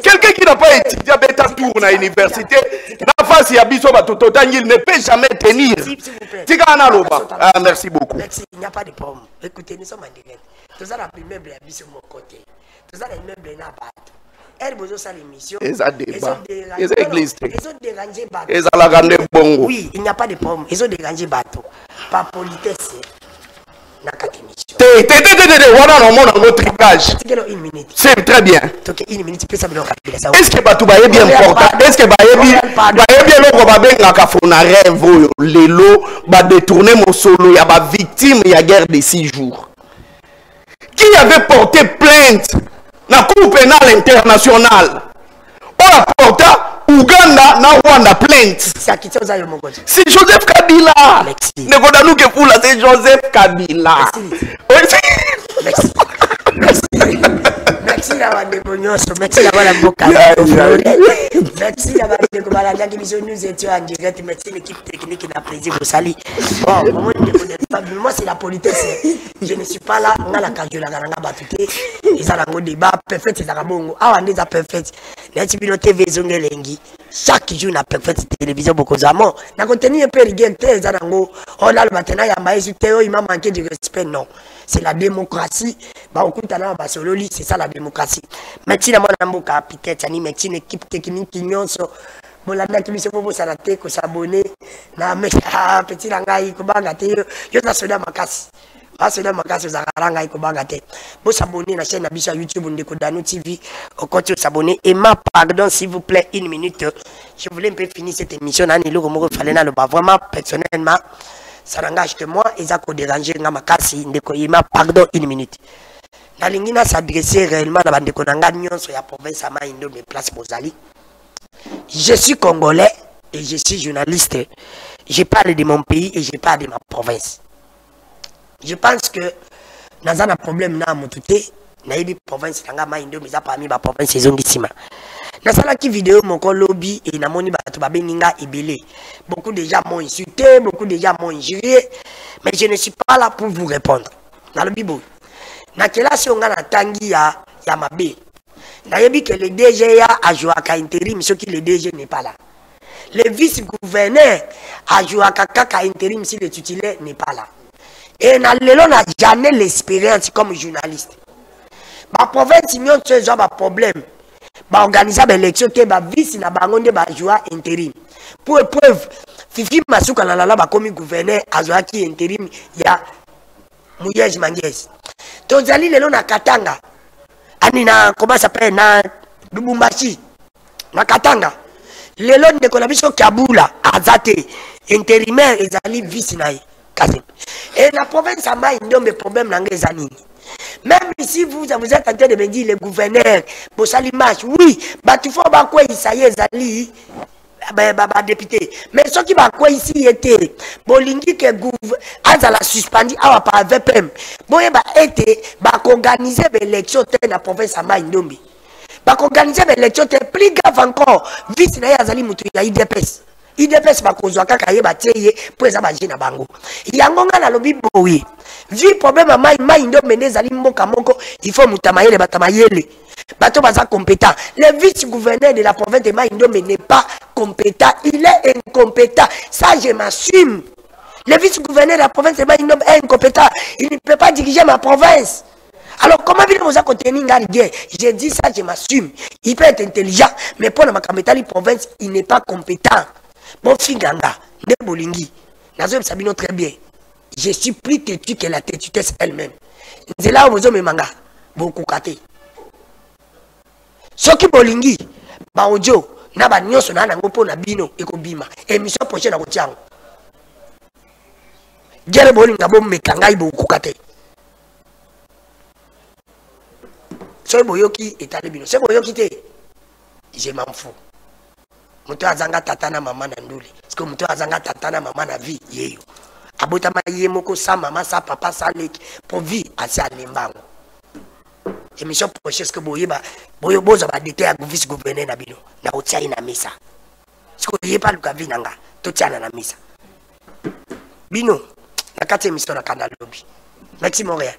Quelqu'un qui n'a pas étudié bêta tour na université, na face ya biso batutotanga, il ne peut jamais tenir. Tikana loba. Ah, merci beaucoup. Merci, il n'y a pas de problème. Écoutez, nous sommes en direct. Tout ça, la première blague, c'est mon côté. Tout ça, la même blague, n'a pas. Oui, il n'y a pas de problème. Ils ont dérangé bateau. Par politesse. Voilà, on monte en tricage. C'est très bien. Est-ce que Batouba est bien important? Est-ce que les lots va détourner mon solo? Il y a ma victime, il y a guerre de 6 jours. Qui avait porté plainte dans la Cour pénale internationale? On a porté Ouganda na Rwanda plainte. C'est Joseph Kabila. Ne connaissons que pour là, c'est Joseph Kabila. Merci. Merci d'avoir déconnoissé. Merci d'avoir la boca. Merci d'avoir déconnoissé. Nous étions en direct. Merci l'équipe technique qui n'a plaisir au sali. Bon, moi c'est la politesse. Je ne suis pas là. On a la cage de la garanga batute. Ils ont un débat. Perfect, c'est un bon. Ah, on est à perfect. Merci bien TV Zongelengi. Chaque jour, na perfect télévision beaucoup d'amants. Na contenu un peu rigueur. On a le matin, il y a maïs. Il m'a manqué de respect. Non. C'est la démocratie. C'est ça la démocratie. Merci à mon amour, capitaine. Merci à l'équipe technique qui nous a bolanda qui mise pour s'arrêter, ko s'abonner. Na petit langai ko bangate. Yo na soda makasi. Ba soda makasi za karanga ko bangate. Bo s'abonner na chaîne Abisha YouTube Ndeko Dano TV. Au continue s'abonner. Et ma pardon s'il vous plaît 1 minute. Je voulais un peu finir cette émission. Nani lo ko fallait na le ba vraiment personnellement. Ça n'engage que moi, et ça peut déranger Namakasi, Ndekoyima, pardon, 1 minute. Nalingina s'adresser réellement à Bandeko Nanganyon sur la province à Maïndo, mes places Bozali. Je suis congolais et je suis journaliste. Je parle de mon pays et je parle de ma province. Je pense que dans un problème, na motute, na yebi province Nanga Maïndo, mais ça parmi ma province, c'est Zongisima. Dans cette vidéo, mon lobby et na moni batu babeninga ebele. Beaucoup de gens m'ont insulté, beaucoup de gens m'ont injurié, mais je ne suis pas là pour vous répondre. Dans le bibo, na kelasi on a tangi ya mabe. Na yebi que le DG a joué à intérim, ce qui le DG n'est pas là. Le vice-gouverneur a joué à kaka intérim si le titulaire n'est pas là. Et na lelo n'a jamais l'expérience comme journaliste. Ma province n'y a pas de problème. Ba organiser l'élection que ba vice na bangonde ba joie intérim. Pour preuve, Fifi Masuka na la ba comme gouverneur azoa ki intérim ya Mouyej Manguez. Tozali lelo na Katanga. Ani na comment ça s'appelle na Lubumbashi. Na Katanga. Lelo ndeko na biso Kabula azate intérimaire ezali vice na Kazim. Et la province a mai ndombe problème na ngezani. Même si vous êtes en train de me dire le gouverneur, Bossali marche, oui, il faut que ça y est, Zali, député. Mais ce qui va quoi ici était, Bolingi que la suspendu à par VPM. Boye été, organiser l'élection dans la province à Maïndombi. Organiser l'élection plus grave encore, vite na Zali Moutou, il y a IDPS. IDPS bakozwa kaka ye bateye pour eza baje na bango yangonga na lobi boye vi problème à mai ndo meneza li mboka moko il faut mutamayele batamayele bato baza compétent le vice-gouverneur de la province de Maïndo n'est pas compétent, il est incompétent, ça je m'assume. Le vice-gouverneur de la province de Maïndo est incompétent, il ne peut pas diriger ma province. Alors, comment vous avez contenu Ngarigué? J'ai dit ça, je m'assume. Il peut être intelligent, mais pour la capitale province, il n'est pas compétent. Bon, Finganga, de Bolingi, Nazo Sabino très bien. Je suis plus têtu que la têtutesse elle-même. C'est là où vous avez manga, beaucoup kate. Ce qui Bolingi, Baojo, Naba Nyoso, Nana Mopo, Nabino, Ekobima, et mission prochaine à Rotiang. Gere Bolinga, bon, mais Kangai, beaucoup kate. Ce boyoki est allé bino. Ce boyoki te, je m'en fous. Muto azanga tatana mama na nduli. Parce que muto azanga tatana mama na vie yeyo. Abota ma yemoko sa mama sa papa sa leki pour vie assez à limbango. Émission prochaine que boyeba boyo boza ba dété à vice gouverneur na bino. Na otia ina misa. Parce que yeba luka vi nanga to tiana na misa. Bino na kati émission na canal lobby. Merci Montréal.